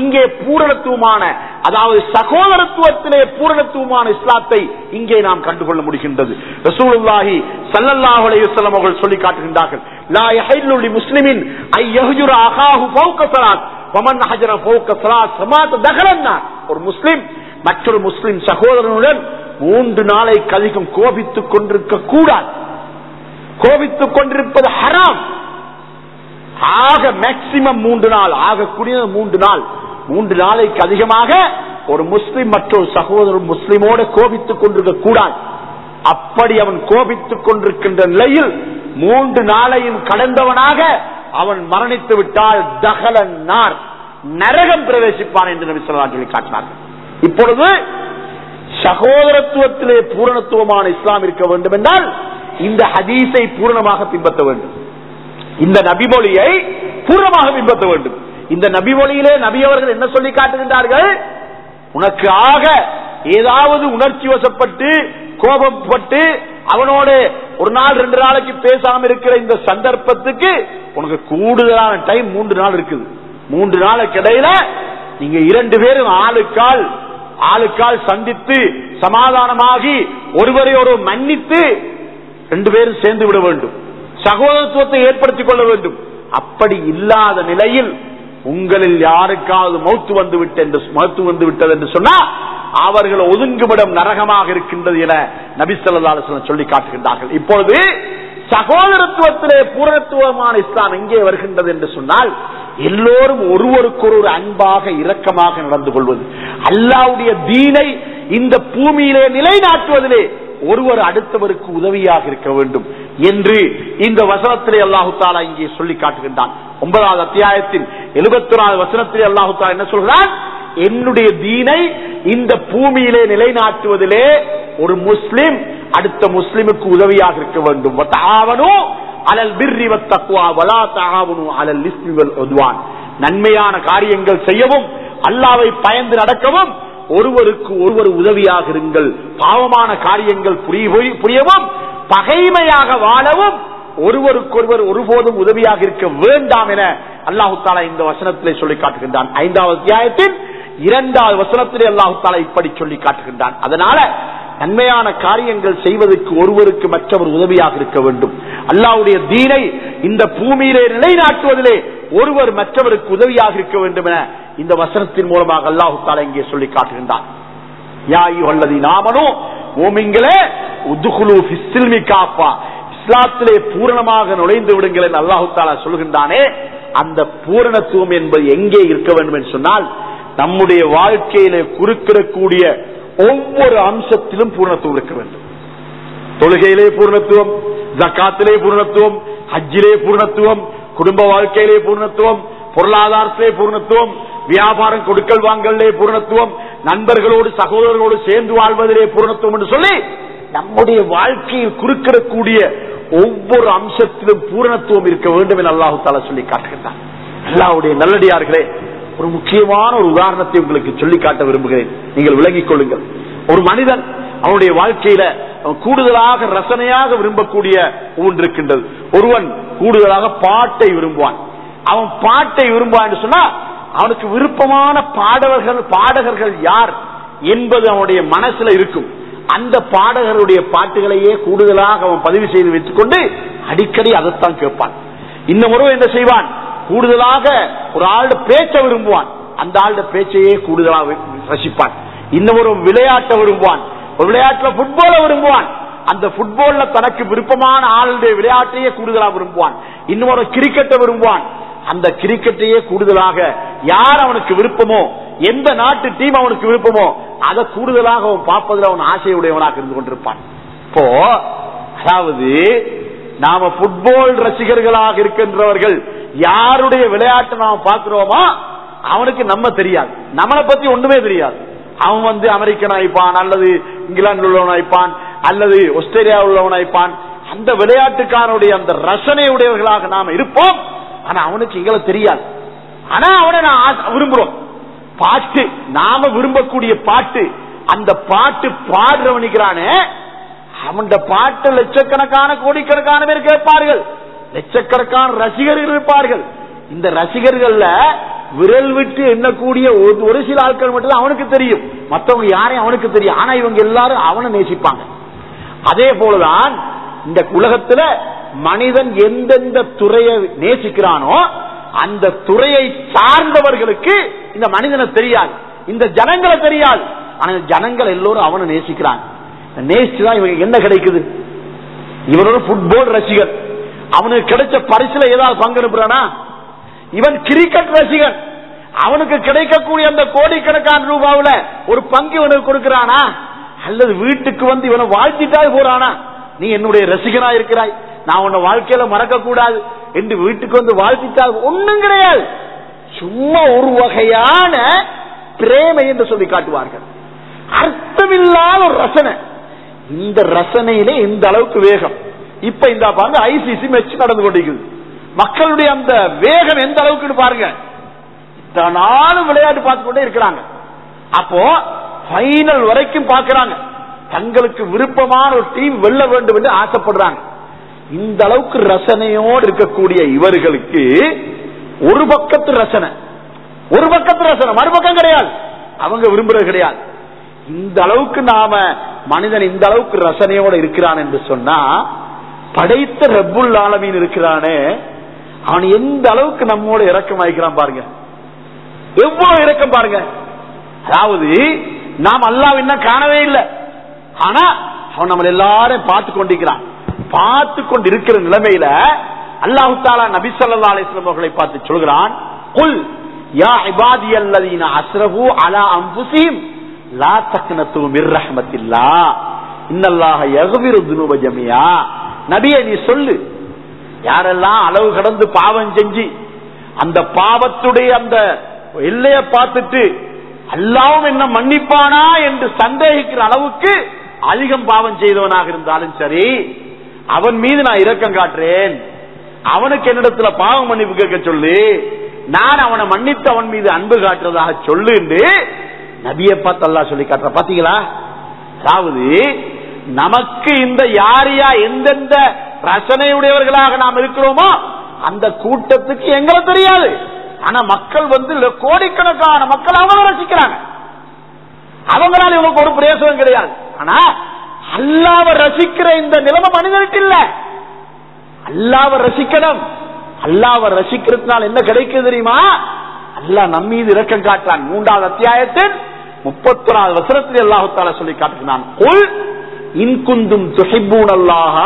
இங்கே பூரணத்துவமான அதாவது சகோதரத்துவத்திலே பூரணத்துவமான இஸ்லாத்தை இங்கே நாம் கண்டுகொள்ள முடிகின்றது. ரசூலுல்லாஹி ஸல்லல்லாஹு அலைஹி வஸல்லம் அவர்கள் சொல்லி காட்டுகின்றார்கள், லா யஹில்லு லிமுஸ்லிமின் ஐ யஹ்ஜுர அகாஹு ஃபௌக ஸலாத் வமன் ஹஜர ஃபௌக ஸலாத் ஸமாத் தகலன்னா. ஒரு முஸ்லிம் மற்றொரு முஸ்லிம் சகோதரனுடன் 3 நாளைக்கு அதிகம் கோபித்துக் கொண்டிருக்க கூடாது. கோபித்துக் கொண்டிருப்பது ஹராம். ஆக மேக்சிமம் 3 நாள், ஆகக்கூடிய 3 நாள். 3 நாளைக்கு அதிகமாக ஒரு முஸ்லிம் மற்றொரு சகோதரர் முஸ்லிமோட கோபித்துக் கொண்டிருக்க கூடாது. அப்படி அவன் கோபித்துக் கொண்டிருக்கின்ற நிலையில் 3 நாளையும் கடந்தவனாக அவன் மரணித்து விட்டால் தகலன்னார், நரகம் பிரவேசிப்பான் என்று நபி ஸல்லல்லாஹு அலைஹி வஸல்லம் காட்டினார்கள். இப்பொழுது சகோதரத்துவத்திலே பூரணத்துவமான இஸ்லாம் இருக்க வேண்டும் என்றால் இந்த ஹதீஸை பூரணமாக பின்பற்ற வேண்டும், இந்த நபிமொழியை பூரணமாக பின்பற்ற வேண்டும். இந்த நபிமொழியிலே நபி அவர்கள் என்ன சொல்லி காட்டுகின்றார்கள்? உனக்கு ஆக ஏதாவது உணர்ச்சி வசப்பட்டு கோபப்பட்டு அவனோடு 1 நாள் 2 நாளைக்கு பேசாம இருக்கிற இந்த சந்தர்ப்பத்துக்கு உனக்கு கூடுதலான டைம் 3 நாள் இருக்குது. 3 நாளுக்கு இடையில நீங்க 2 பேரும் ஆளுக்கால் சந்தித்து சமாதானமாகி ஒருவரை ஒரு மன்னித்து 2 பேரும் சேர்ந்து விட வேண்டும், சகோதரத்துவத்தை ஏற்படுத்திக் கொள்ள வேண்டும். அப்படி இல்லாத நிலையில் உங்களில் யாருக்காவது மௌத்து வந்து விட்டது என்று சொன்னா அவர்கள் ஒதுங்குமிடம் நரகமாக இருக்கின்றது என நபி ஸல்லல்லாஹு அலைஹி வஸல்லம் சொல்லி காட்டுகின்றார்கள். இப்பொழுது சகோதரத்துவத்திலே பூரணத்துவமான இஸ்லாம் எங்கே வருகின்றது என்று சொன்னால் எல்லோரும் ஒருவருக்கொரு அன்பாக இரக்கமாக நடந்து கொள்வது, அல்லாஹ்வுடைய தீனை இந்த பூமியிலே நிலைநாட்டுவதிலே ஒருவர் அடுத்தவருக்கு உதவியாக இருக்க வேண்டும் என்று இந்த வசனத்திலே அல்லாஹு தஆலா இங்கே சொல்லி காட்டுகின்றான். 9வது அத்தியாயத்தின் 71வது வசனத்திலே அல்லாஹு தஆலா என்ன சொல்கிறான்? என்னுடைய தீனை இந்த பூமியிலே நிலைநாட்டுவதிலே ஒரு முஸ்லிம் அடுத்த முஸ்லிமுக்கு உதவியாக இருக்க வேண்டும். வதஆவனு அலல் பிர்ரி வத்தக்வா வலா தஆவனு அலல் இஸ்மி வல் உத்வான். நன்மையான காரியங்கள் செய்யவும் அல்லாஹ்வை பயந்து நடக்கவும் ஒருவருக்கு ஒருவர் உதவியாக இருங்கள், பாவமான காரியங்கள் புரியவும் பகைமையாக வாழவும் ஒருவருக்கொருவர் ஒருபோதும் உதவியாக இருக்க வேண்டாம் என அல்லாஹு தஆலா இந்த வசனத்திலே சொல்லி காட்டுகின்றான். 5வது அத்தியாயத்தின் 2வது வசனத்திலே அல்லாஹு தஆலா இப்படி சொல்லி காட்டுகின்றான். அதனால நன்மையான காரியங்கள் செய்வதற்கு ஒருவருக்கு மற்றவர் உதவியாக இருக்க வேண்டும். அல்லாஹ்வுடைய தீனை இந்த பூமியிலே நிலைநாட்டுவதிலே ஒருவர் மற்றவருக்கு உதவியாக இருக்க வேண்டும் என இந்த வசனத்தின் மூலமாக அல்லாஹு தஆலா இங்கே சொல்லி காட்டுகின்றான். யா அய்யுஹல்லதீன ஆமனூ, மூமின்களே, உத்குலூ ஃபிஸ்ஸில்மி காஃபா, இஸ்லாத்திலே பூரணமாக நுழைந்து விடுங்கள் என்று அல்லாஹு தஆலா சொல்கின்றானே, அந்த பூரணத்துவம் என்பது எங்கே இருக்க வேண்டும் என்று சொன்னால் நம்முடைய வாழ்க்கையிலே குறுக்கிடக்கூடிய ஒவ்வொரு அம்சத்திலும் பூரணத்துவம் இருக்க வேண்டும். தொழுகையிலே பூரணத்துவம், ஜகாத்திலே பூரணத்துவம், ஹஜ்ஜிலே பூரணத்துவம், குடும்ப வாழ்க்கையிலே பூரணத்துவம், பொருளாதாரத்திலே பூரணத்துவம், வியாபாரம் கொடுக்கல் வாங்கலே பூரணத்துவம், நண்பர்களோடு சகோதரர்களோடு சேர்ந்து வாழ்வதிலே பூரணத்துவம் என்று சொல்லி நம்முடைய வாழ்க்கையில் குறுக்கிடக்கூடிய ஒவ்வொரு அம்சத்திலும் பூரணத்துவம் இருக்க வேண்டும் என அல்லாஹு தஆலா சொல்லி காட்டுகின்றான். அல்லாஹ்வுடைய நல்லடியார்களே, ஒரு முக்கியமான ஒரு உதாரணத்தை உங்களுக்கு சொல்லி காட்ட விரும்புகிறேன், நீங்கள் விளங்கிக் கொள்ளுங்கள். ஒரு மனிதன் அவனுடைய வாழ்க்கையில கூடுதலாக ரசனையாக விரும்பக்கூடிய ஒன்று இருக்கின்றது. ஒருவன் கூடுதலாக பாட்டை விரும்புவான். அவன் பாட்டை விரும்புவான் என்று சொன்னா அவனுக்கு விருப்பமான பாடகர்கள் யார் என்பது அவனுடைய மனசுல இருக்கும். அந்த பாடகருடைய பாட்டுகளையே கூடுதலாக அவன் பதிவு செய்து வைத்துக் கொண்டு அடிக்கடி அதைத்தான் கேட்பான். இன்னும் ஒருவன் என்ன செய்வான்? கூடுதலாக ஒரு ஆளுடைய பேச்சை விரும்புவான், அந்த ஆளுடைய பேச்சையே கூடுதலாக ரசிப்பான். இன்னும் ஒரு விளையாட்டை விரும்புவான், ஒரு விளையாட்டுல புட்பால விரும்புவான், அந்த புட்பால்ல தனக்கு விருப்பமான ஆளுடைய விளையாட்டையே கூடுதலாக விரும்புவான். இன்னும் ஒரு கிரிக்கெட்டை விரும்புவான், அந்த கிரிக்கெட்டையே கூடுதலாக யார் அவனுக்கு விருப்பமோ, எந்த நாட்டு டீம் அவனுக்கு விருப்பமோ அதை கூடுதலாக அவன் பார்ப்பதில் அவன் ஆசையுடையவனாக இருந்து கொண்டிருப்பான். இப்போ அதாவது நாம புட்பால் ரசிகர்களாக இருக்கின்றவர்கள் யாருடைய விளையாட்டை நாம பார்க்கிறோமோ அவனுக்கு நம்ம தெரியாது, நம்மளை பத்தி ஒண்ணுமே தெரியாது. அவன் அமெரிக்கன் ஆயிப்பான், அல்லது இங்கிலாந்து உள்ளவன் ஆயிப்பான், அல்லது ஆஸ்திரேலியா உள்ளவன் ஆயிப்பான். அந்த விளையாட்டுக்காரனுடைய அந்த ரசனை உடையவர்களாக நாம இருப்போம். ஆனா அவனுக்கு எங்களை தெரியாது. ஆனா அவனை நான் விரும்புறோம். பாட்டு நாம விரும்பக்கூடிய பாட்டு, அந்த பாட்டு பாடுறவனிக்கிறானே அவன் பாட்டு லட்சக்கணக்கான கோடிக்கணக்கான பேர் கேட்பார்கள், லட்சக்கணக்கான ரசிகர்கள் இருப்பார்கள். இந்த ரசிகர்கள்ல விரல் விட்டு எண்ணக்கூடிய ஒரு சில ஆட்கள் மட்டும் அவனுக்கு தெரியும், மற்றவங்க யாரையும் அவனுக்கு தெரியும். ஆனா இவங்க எல்லாரும் அவனை நேசிப்பாங்க. அதே போலதான் இந்த உலகத்துல மனிதன் எந்தெந்த துறையை நேசிக்கிறானோ அந்த துறையை சார்ந்தவர்களுக்கு இந்த மனிதனை தெரியாது, இந்த ஜனங்களை தெரியாது. ஆனா ஜனங்கள் எல்லோரும் அவனை நேசிக்கிறாங்க. நேசிச்சுதான் இவங்க என்ன கிடைக்குது? இவன் ஒரு புட்பால் ரசிகர், அவனுக்கு கிடைச்ச பரிசுல ஏதாவது பங்கெடுப்பானா? இவன் கிரிக்கெட் ரசிகன், அவனுக்கு கிடைக்கக்கூடிய அந்த கோடிக்கணக்கான ரூபாவில ஒரு பங்கு இவனுக்கு கொடுக்கிறானா? அல்லது வீட்டுக்கு வந்து இவனை வாழ்த்திட்டால் போறானா, நீ என்னுடைய ரசிகனா இருக்கிறாய், நான் உன்னை வாழ்க்கையில மறக்க கூடாது என்று வீட்டுக்கு வந்து வாழ்த்திட்டால் ஒண்ணும் கிடையாது. சும்மா ஒரு வகையான பிரேமை என்று சொல்லி காட்டுவார்கள். அர்த்தமில்லாத ஒரு ரசனை. இந்த ரசனையிலே இந்த அளவுக்கு வேகம். இப்ப இந்த பாருங்க ஐசிசி மேட்ச் நடந்து கொண்டிருக்குது. மக்களுடைய அந்த வேகம் எந்த அளவுக்கு பாருங்க. நானும் விளையாட்டு பார்த்து கொண்டே இருக்கிறாங்க. அப்போ பைனல் வரைக்கும் பார்க்கிறாங்க. தங்களுக்கு விருப்பமான ஒரு டீம் வெல்ல வேண்டும் என்று ஆசைப்படுறாங்க. இந்த அளவுக்கு ரசனையோடு இருக்கக்கூடிய இவர்களுக்கு ஒரு பக்கத்து ரசனை, மறுபக்கம் கிடையாது, அவங்க விரும்புறது கிடையாது. இந்த அளவுக்கு நாம மனிதன் இந்த அளவுக்கு ரசனையோடு இருக்கிறான் என்று சொன்னா, படைத்த ரப்புல் ஆலமீன் இருக்கிறானே, அவன் எந்த அளவுக்கு நம்மோட இரக்கமாய்க்கிறான் பாருங்க. எவ்வளவு இரக்கம் பாருங்க. அதாவது நாம் அல்லாஹ் இன்னும் காணவே இல்லை, ஆனா அவன் நம்ம எல்லாரும் பார்த்து கொண்டிருக்கிறான். பார்த்து கொண்டு இருக்கிற நிலைமையில அல்லாஹ் தஆலா நபி ஸல்லல்லாஹு அலைஹி வஸல்லம் அவர்களை பார்த்து சொல்கிறான், குல் யா இபாதியல்லதீன அஸ்ரஃபு அலா அன்ஃபுஸிஹிம் லா தக்னது மிர் ரஹ்மத்தில்லாஹ் இன்னல்லாஹ யக்ஃபிரு ذுனூப ஜமீஆ. நபியே நீ சொல்லு, யாரெல்லாம் அளவு கடந்து பாவம் செஞ்சு அந்த பாவத்துடைய அந்த எல்லைய பார்த்துட்டு அல்லாஹ்வும் என்ன மன்னிப்பானா என்று சந்தேகிக்கிற அளவுக்கு அதிகம் பாவம் செய்தவனாக இருந்தாலும் சரி, அவன் மீது நான் இரக்கம் காட்டுறேன், அவனுக்கு என்னிடத்துல பாவம் மன்னிப்பு கேட்க சொல்லு, நான் அவனை மன்னித்து அவன் மீது அன்பு காட்டுறதாக சொல்லு என்று நபியை பார்த்து அல்லாஹ் சொல்லி காட்டுற. பாத்தீங்களா? அதாவது நமக்கு இந்த யாரையா எந்தெந்த ரசனையுடையவர்களாக நாம் இருக்கிறோமோ அந்த கூட்டத்துக்கு எங்களை தெரியாது. ஆனா மக்கள் வந்து கோடிக்கணக்கான மக்கள் அவங்க ரசிக்கிறாங்க. அவங்களால இவங்களுக்கு ஒரு பிரயோசனம் கிடையாது. ஆனா அல்லாஹ்வை ரசிக்கிற இந்த நிலைமை மனிதனுக்கு இல்ல. அல்லாஹ்வை ரசிக்கணும். அல்லாஹ்வை ரசிக்கிறதுனால என்ன கிடைக்குது தெரியுமா? அல்லாஹ் நம்ம மீது இரக்கம் காட்டுறான். 3வது அத்தியாயத்தின் 31வது வசனத்தில் அல்லாஹ் தஆலா சொல்லி காட்டுகிறான், குல் இன் குந்தும் துஹிப்பூனல்லாஹ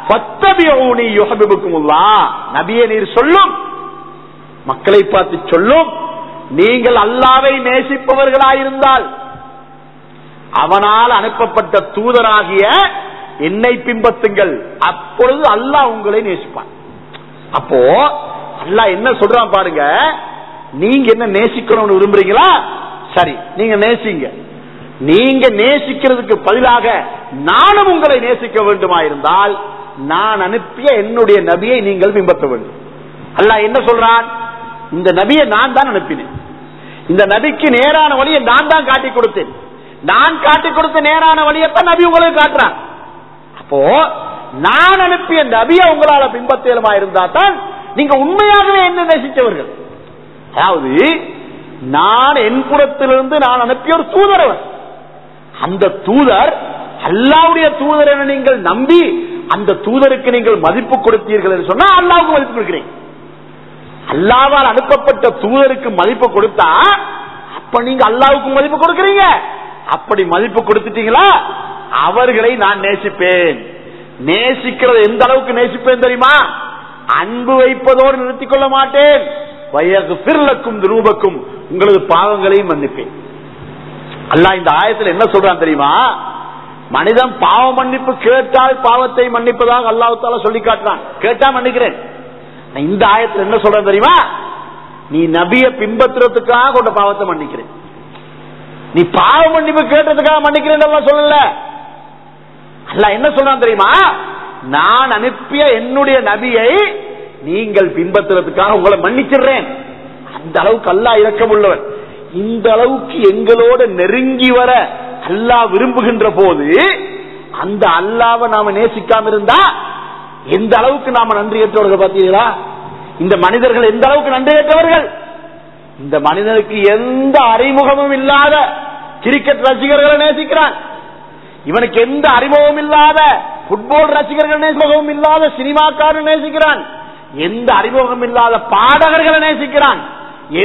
ஃபத்தபிஊனி யுஹிப்புக்குமுல்லாஹ். நபியே நீர் சொல்லும், மக்களை பார்த்து சொல்லும், நீங்கள் அல்லாஹ்வை நேசிப்பவர்களாயிருந்தால் அவனால் அனுப்பப்பட்ட தூதராகிய என்னை பின்பற்றுங்கள், அப்பொழுது அல்லாஹ் உங்களை நேசிப்பான். அப்போ அல்லாஹ் என்ன சொல்றான் பாருங்க, நீங்க என்ன நேசிக்கணும்னு விரும்புறீங்களா? சரி, நீங்க நேசிங்க. நீங்க நேசிக்கிறதுக்கு பதிலாக நானும் உங்களை நேசிக்க வேண்டுமாயிருந்தால் நான் அனுப்பிய என்னுடைய நபியை நீங்கள் பின்பற்ற வேண்டும். அல்லாஹ் என்ன சொல்றான்? இந்த நபியை நான் தான் அனுப்பினேன், இந்த நபிக்கு நேரான வழியை நான் தான் காட்டி கொடுத்தேன், நான் காட்டி கொடுத்த நேரான வழியத்தான் நபி உங்களுக்கு காட்டுறான். அப்போ நான் அனுப்பிய நபியை உங்களால பின்பற்றமா இருந்தா தான் நீங்க உண்மையாகவே என்ன நேசித்தவர்கள். அதாவது நான் என் புறத்திலிருந்து நான் அனுப்பிய ஒரு தூதர், அந்த தூதர் அல்லாஹ்வுடைய தூதர் என நீங்கள் நம்பி அந்த தூதருக்கு நீங்கள் மதிப்பு கொடுத்தீர்கள் என்று சொன்னா அல்லாஹ்வுக்கு மதிப்பு கொடுக்கிறீங்க. அல்லாஹ்வால் அனுப்பப்பட்ட தூதருக்கு மதிப்பு கொடுத்தா அப்ப நீங்க அல்லாஹ்வுக்கு மதிப்பு கொடுக்கிறீங்க. அப்படி மதிப்பு கொடுத்துட்டீங்களா, அவர்களை நான் நேசிப்பேன். நேசிக்கிறது எந்த அளவுக்கு நேசிப்பேன் தெரியுமா? அன்பு வைப்பதோடு நிறுத்திக் கொள்ள மாட்டேன், வயக்ஃபிர்லக்கும் துனூபக்கும், உங்களது பாவங்களையும் மன்னிப்பேன். அல்லாஹ் இந்த ஆயத்தில் என்ன சொல்றான் தெரியுமா? மனிதன் பாவ மன்னிப்பு கேட்டால் பாவத்தை மன்னிப்பதாக அல்லாஹ் தஆலா சொல்லி காட்டுறான். கேட்டா மன்னிக்கிறேன். இந்த ஆயத்தில் என்ன சொல்றேன் தெரியுமா? நீ நபியை பின்பற்றுறதுக்காக உள்ள பாவத்தை மன்னிக்கிறேன், நீ பாவ மன்னிப்பு கேட்டதுக்காக மன்னிக்கிறேன் அல்லாஹ் சொல்லல. அல்லாஹ் என்ன சொல்றான் தெரியுமா? நான் அனுப்பிய என்னுடைய நபியை நீங்கள் பின்பற்றுறதுக்காக உங்களை மன்னிச்சிடுறேன். அந்த அளவுக்கு அல்லாஹ் இரக்கம் உள்ளவன். இந்த அளவுக்கு எங்களோட நெருங்கி வர அல்லாஹ் விரும்புகின்ற போது அந்த அல்லாஹ்வை நாம நேசிக்காம இருந்தா எந்த அளவுக்கு நாம நன்றி ஏற்றவர்கள் பார்த்தீங்களா? இந்த மனிதர்கள் எந்த அளவுக்கு நன்றி ஏற்றவர்கள். இந்த மனிதனுக்கு எந்த அறிமுகமும் இல்லாத கிரிக்கெட் ரசிகர்களை நேசிக்கிறான், இவனுக்கு எந்த அறிமுகமும் இல்லாத புட்பால் ரசிகர்கள் நேசிமுகமும் இல்லாத சினிமாக்காரன் நேசிக்கிறான், எந்த அறிமுகம் இல்லாத பாடகர்களை நேசிக்கிறான்,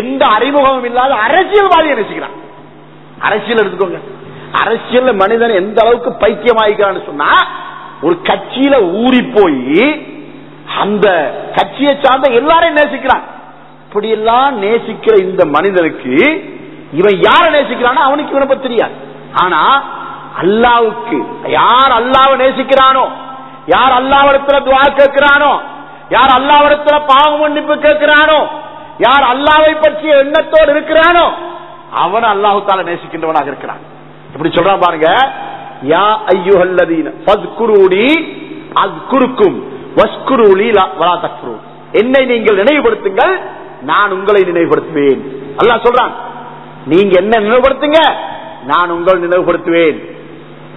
எந்த அறிமுகமும் இல்லாத அரசியல்வாதியை நேசிக்கிறான். அரசியல் எடுத்துக்கோங்க, அரசியல் மனிதன் எந்த அளவுக்கு பைத்தியமாயிக்கிறான்னு சொன்னா, ஒரு கட்சியில ஊறி போய் அந்த கட்சியை சார்ந்த எல்லாரையும் நேசிக்கிறான். இப்படி எல்லாம் நேசிக்கிற இந்த மனிதனுக்கு இவன் யாரை நேசிக்கிறான் அவனுக்கு இவனை பத்தி தெரியாது. ஆனா அல்லாவுக்கு யார் அல்லாஹ்வை நேசிக்கிறானோ, யார் அல்லாஹ்விடத்துல துஆ கேட்கிறானோ, யார் அல்லாஹ்விடத்துல பாவ மன்னிப்பு கேட்கிறானோ, யார் அல்லாஹ்வை பற்றிய எண்ணத்தோடு இருக்கிறானோ அவன் அல்லாஹ் தஆலா நேசிக்கின்றவனாக இருக்கிறான். இப்படி சொல்றான் பாருங்க, யா அய்யுஹல்லதீன ஃபஸ்குரூனி அஸ்குருக்கும் வஸ்குரூலி வலா தக்ஃபுரூன். என்னை நீங்கள் நினைவுபடுத்துங்கள், நான் உங்களை நினைவுபடுத்துவேன். அல்லாஹ் சொல்றான், நீங்க என்ன நினைவுபடுத்துங்க, நான் உங்களை நினைவுபடுத்துவேன்.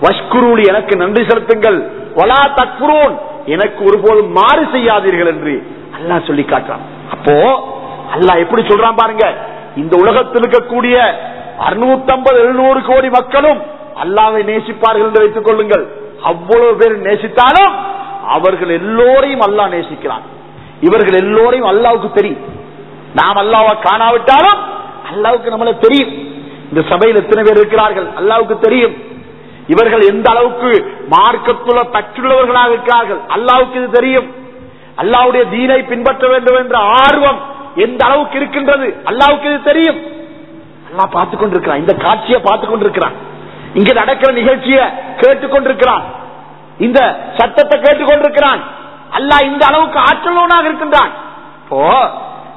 வஸ்குரூலி, எனக்கு நன்றி செலுத்துங்கள். வலா தக்ஃபுரூன், எனக்கு ஒருபோதும் மாறு செய்யாதீர்கள் என்று அல்லாஹ் சொல்லி காட்டுறான். அப்போ அல்லாஹ் எப்படி சொல்றான் பாருங்க, இந்த உலகத்தில் இருக்கக்கூடிய 650-700 கோடி மக்களும் அல்லாஹ்வை நேசிப்பார்கள் என்று வைத்துக் கொள்ளுங்கள். அவ்வளவு பேர் நேசித்தாலும் அவர்கள் எல்லோரையும் அல்லாஹ் நேசிக்கிறான். இவர்கள் எல்லோரையும் அல்லாஹ்வுக்கு தெரியும். நாம் அல்லாஹ்வை காணாவிட்டாலும் அல்லாஹ்வுக்கு நம்மள தெரியும். இந்த சபையில் எத்தனை பேர் இருக்கிறார்கள் அல்லாஹ்வுக்கு தெரியும். இவர்கள் எந்த அளவுக்கு மார்க்கத்துள்ள பற்றுள்ளவர்களாக இருக்கிறார்கள் அல்லாஹ்வுக்கு இது தெரியும். அல்லாஹ்வுடைய தீனை பின்பற்ற வேண்டும் என்ற ஆர்வம் எந்த அளவுக்கு இருக்கின்றது அல்லாஹ்வுக்கு இது தெரியும். அல்லாஹ் பார்த்துக் கொண்டிருக்கிறான், இந்த காட்சியை பார்த்துக் கொண்டிருக்கிறான், இங்க நடக்கிற நிகழ்ச்சியை கேட்டுக் கொண்டிருக்கிறான், இந்த சட்டத்தை கேட்டுக் கொண்டிருக்கிறான். அல்லாஹ் இந்த அளவுக்கு ஆற்றலோனாக இருக்கின்றான். இப்போ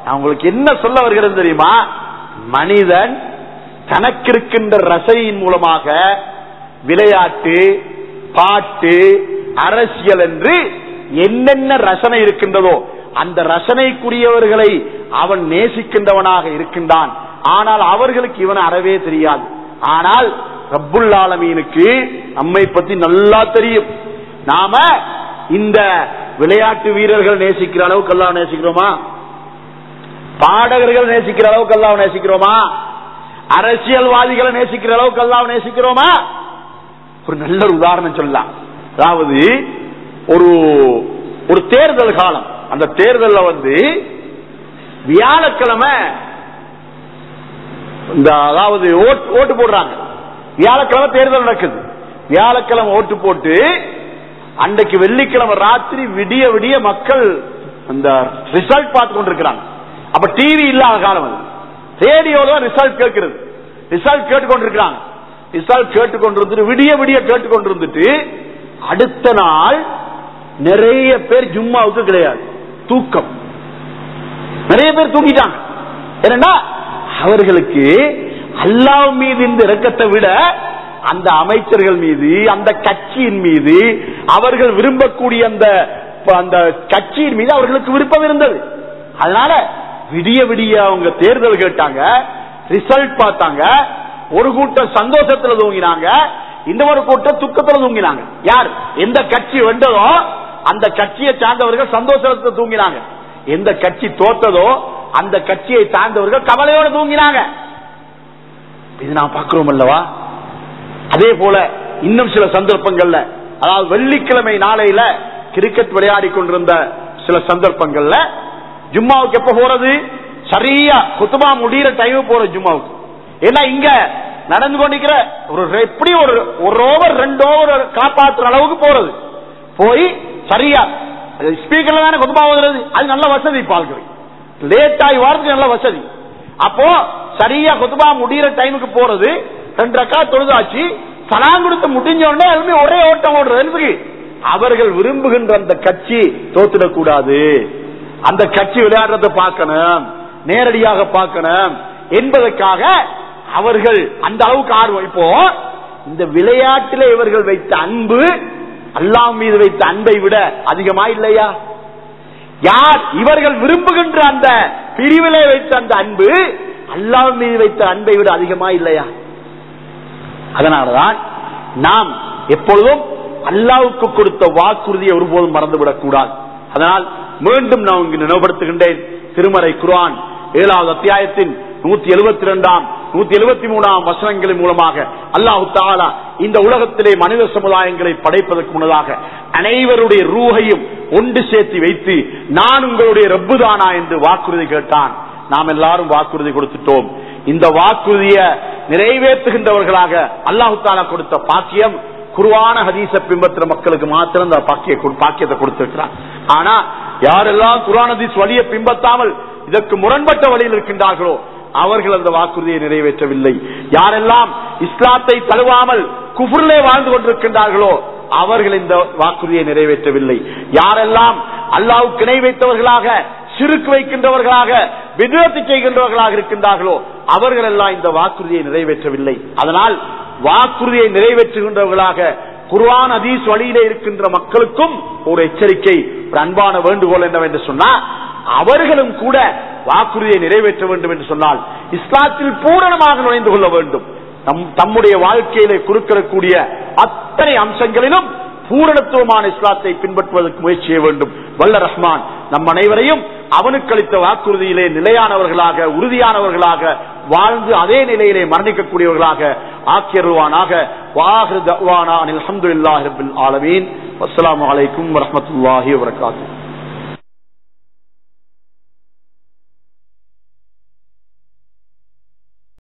நான் உங்களுக்கு என்ன சொல்ல வருகிறது தெரியுமா, மனிதன் தனக்கு இருக்கின்ற ரசனையின் மூலமாக விளையாட்டு, பாட்டு, அரசியல் என்று என்னென்ன ரசனை இருக்கின்றதோ அந்த ரசனைக்குரியவர்களை அவன் நேசிக்கின்றவனாக இருக்கின்றான். ஆனால் அவர்களுக்கு இவன் அறவே தெரியாது. ஆனால் ரப்புல் ஆலமீனுக்கு நம்மை பத்தி நல்லா தெரியும். நாம இந்த விளையாட்டு வீரர்கள் நேசிக்கிற அளவுக்கு அல்லாஹ் நேசிக்கிறோமா? பாடகர்கள் நேசிக்கிற அளவுக்கு அல்லாஹ் நேசிக்கிறோமா? அரசியல்வாதிகளை நேசிக்கிற அளவுக்கு அல்லாஹ் நேசிக்கிறோமா? ஒரு நல்ல உதாரணம் சொல்லலாம். அதாவது ஒரு தேர்தல் காலம், அந்த தேர்தல் வியாழக்கிழமை அதாவது ஓட்டு போடுறாங்க. வியாழக்கிழமை தேர்தல் நடக்குது. வியாழக்கிழமை ஓட்டு போட்டு அன்றைக்கு வெள்ளிக்கிழமை ராத்திரி விடிய விடிய மக்கள் அந்த ரிசல்ட் பார்த்து கொண்டிருக்கிறாங்க. அப்ப டிவி இல்லாத காலம், அது ரேடியோல ரிசல்ட் கேட்கிறது. ரிசல்ட் கேட்டுக்கொண்டிருக்கிறாங்க. ரிசல்ட் கேட்டுக்கொண்டிருந்துட்டு விடிய விடிய கேட்டுக்கொண்டிருந்துட்டு அடுத்த நாள் நிறைய பேர் ஜும்மாவுக்கு கிடையாது, தூக்கம். நிறைய பேர் தூங்கிட்டாங்க. ஏன்னா அவர்களுக்கு அல்லாஹ் மீது இந்த இரக்கத்தை விட அந்த அமைச்சர்கள் மீது, அந்த கட்சியின் மீது, அவர்கள் விரும்பக்கூடிய அந்த கட்சியின் மீது அவர்களுக்கு விருப்பம் இருந்தது. அதனால விடிய விடிய அவங்க தேர்தல் கேட்டாங்க, ரிசல்ட் பார்த்தாங்க. ஒரு கூட்டம் சந்தோஷத்துல தூங்கினாங்க, இன்னொரு கூட்டம் துக்கத்துல தூங்கினாங்க. யார் எந்த கட்சி வென்றதோ அந்த கட்சியை சார்ந்தவர்கள் சந்தோஷத்துல தூங்கினாங்க. எந்த கட்சி தோத்ததோ அந்த கட்சியை சார்ந்தவர்கள் கவலையோடு தூங்கினாங்க. இது நாம் பார்க்கிறோம் அல்லவா? அதே போல இன்னும் சில சந்தர்ப்பங்கள்ல, அதாவது வெள்ளிக்கிழமை நாளையில கிரிக்கெட் விளையாடி கொண்டிருந்த சில சந்தர்ப்பங்கள்ல ஜும்மாவுக்கு எப்ப போறது? சரியா குத்துபா முடிகிற டைம் போற ஜும்மாவுக்கு. ஏன்னா இங்க நடந்து கொண்டிருக்கிற எப்படி ஒரு ஓவர் 2 ஓவர் காப்பாற்றுற அளவுக்கு போறது. போய் சரியா ஸ்பீக்கர்ல தானே குத்துபா ஓதுறது, அது நல்ல வசதி. பால்கரை லேட் ஆகி வாரத்துக்கு நல்ல வசதி. அப்போ சரியா குத்துபா முடிகிற டைமுக்கு போறது. 2 ரக்காத் தொழுதாச்சு, சலாம் கொடுத்து முடிஞ்ச உடனே ஒரே ஓட்டம் ஓடுறது. அவர்கள் விரும்புகின்ற அந்த கட்சி தோத்துடக்கூடாது, அந்த கட்சி விளையாடுறத பார்க்கணும், நேரடியாக பார்க்கணும் என்பதற்காக அவர்கள் அந்த அளவுக்கு ஆர்வம். இப்போ இந்த விளையாட்டில் இவர்கள் வைத்த அன்பு அல்லாஹ் மீது வைத்த அன்பை விட அதிகமா இல்லையா? யார் இவர்கள் விரும்புகின்ற அந்த பிரிவிலே வைத்த அந்த அன்பு அல்லாஹ் மீது வைத்த அன்பை விட அதிகமா இல்லையா? அதனாலதான் நாம் எப்பொழுதும் அல்லாஹ்வுக்கு கொடுத்த வாக்குறுதியை ஒருபோதும் மறந்துவிடக் கூடாது. அதனால் மீண்டும் நான் இங்கு நினைவுபடுத்துகின்றேன். திருமறை குர்ஆன் 7வது அத்தியாயத்தின் 172, 173 வசனங்களின் மூலமாக அல்லாஹ் தஆலா இந்த உலகத்திலே மனித சமுதாயங்களை படைப்பதற்கு முன்னதாக அனைவருடைய ரூஹையும் ஒன்று சேர்த்து வைத்து நான் உங்களுடைய ரப்புதானா என்று வாக்குறுதி கேட்டான். நாம் எல்லாரும் வாக்குறுதி கொடுத்துட்டோம். இந்த வாக்குறுதியை நிறைவேற்றுகின்றவர்களாக அல்லாஹ் தஆலா கொடுத்த பாக்கியம் குர்ஆன ஹதீஸ பின்பற்ற மக்களுக்கு மாத்திரம் இந்த பாக்கியத்தை கொடுத்திருக்கிறார். ஆனா யாரெல்லாம் குர்ஆன் ஹதீஸ் வழியை பின்பற்றாமல் இதற்கு முரண்பட்ட வழியில் இருக்கின்றார்களோ அவர்கள் அந்த வாக்குறுதியை நிறைவேற்றவில்லை. யாரெல்லாம் இஸ்லாத்தை தழுவாமல் குஃப்ரிலே வாழ்ந்து கொண்டிருக்கின்றார்களோ அவர்கள் இந்த வாக்குறுதியை நிறைவேற்றவில்லை. யாரெல்லாம் அல்லாஹ்வுக்கு இணை வைத்தவர்களாக, ஷிர்க் வைக்கின்றவர்களாக, வித்அத் செய்கின்றவர்களாக இருக்கின்றார்களோ அவர்கள் எல்லாம் இந்த வாக்குறுதியை நிறைவேற்றவில்லை. அதனால் வாக்குறுதியை நிறைவேற்றுகின்றவர்களாக குர்ஆன் ஹதீஸ் வழியிலே இருக்கின்ற மக்களுக்கும் ஒரு எச்சரிக்கை, ஒரு அன்பான வேண்டுகோள் என்னவென்று சொன்னால், அவர்களும் கூட வாக்குறுதியை நிறைவேற்ற வேண்டும் என்று சொன்னால் இஸ்லாத்தில் பூரணமாக நுழைந்து கொள்ள வேண்டும். தம்முடைய வாழ்க்கையிலே குறுக்கக்கூடிய அத்தனை அம்சங்களிலும் பூரணத்துவமான இஸ்லாத்தை பின்பற்றுவதற்கு முயற்சி செய்ய வேண்டும். வல்ல ரஹ்மான் நம் அனைவரையும் அவனுக்கு அளித்த வாக்குறுதியிலே நிலையானவர்களாக, உறுதியானவர்களாக வாழ்ந்து அதே நிலையிலே மரணிக்கக்கூடியவர்களாக ஆக்கியருவானாக. வாஹிரு தஅவானா அல்ஹம்துலில்லாஹி ரப்பில் ஆலமீன். அஸ்ஸலாமு அலைக்கும் வரஹ்மத்துல்லாஹி வபரகாத்துஹு.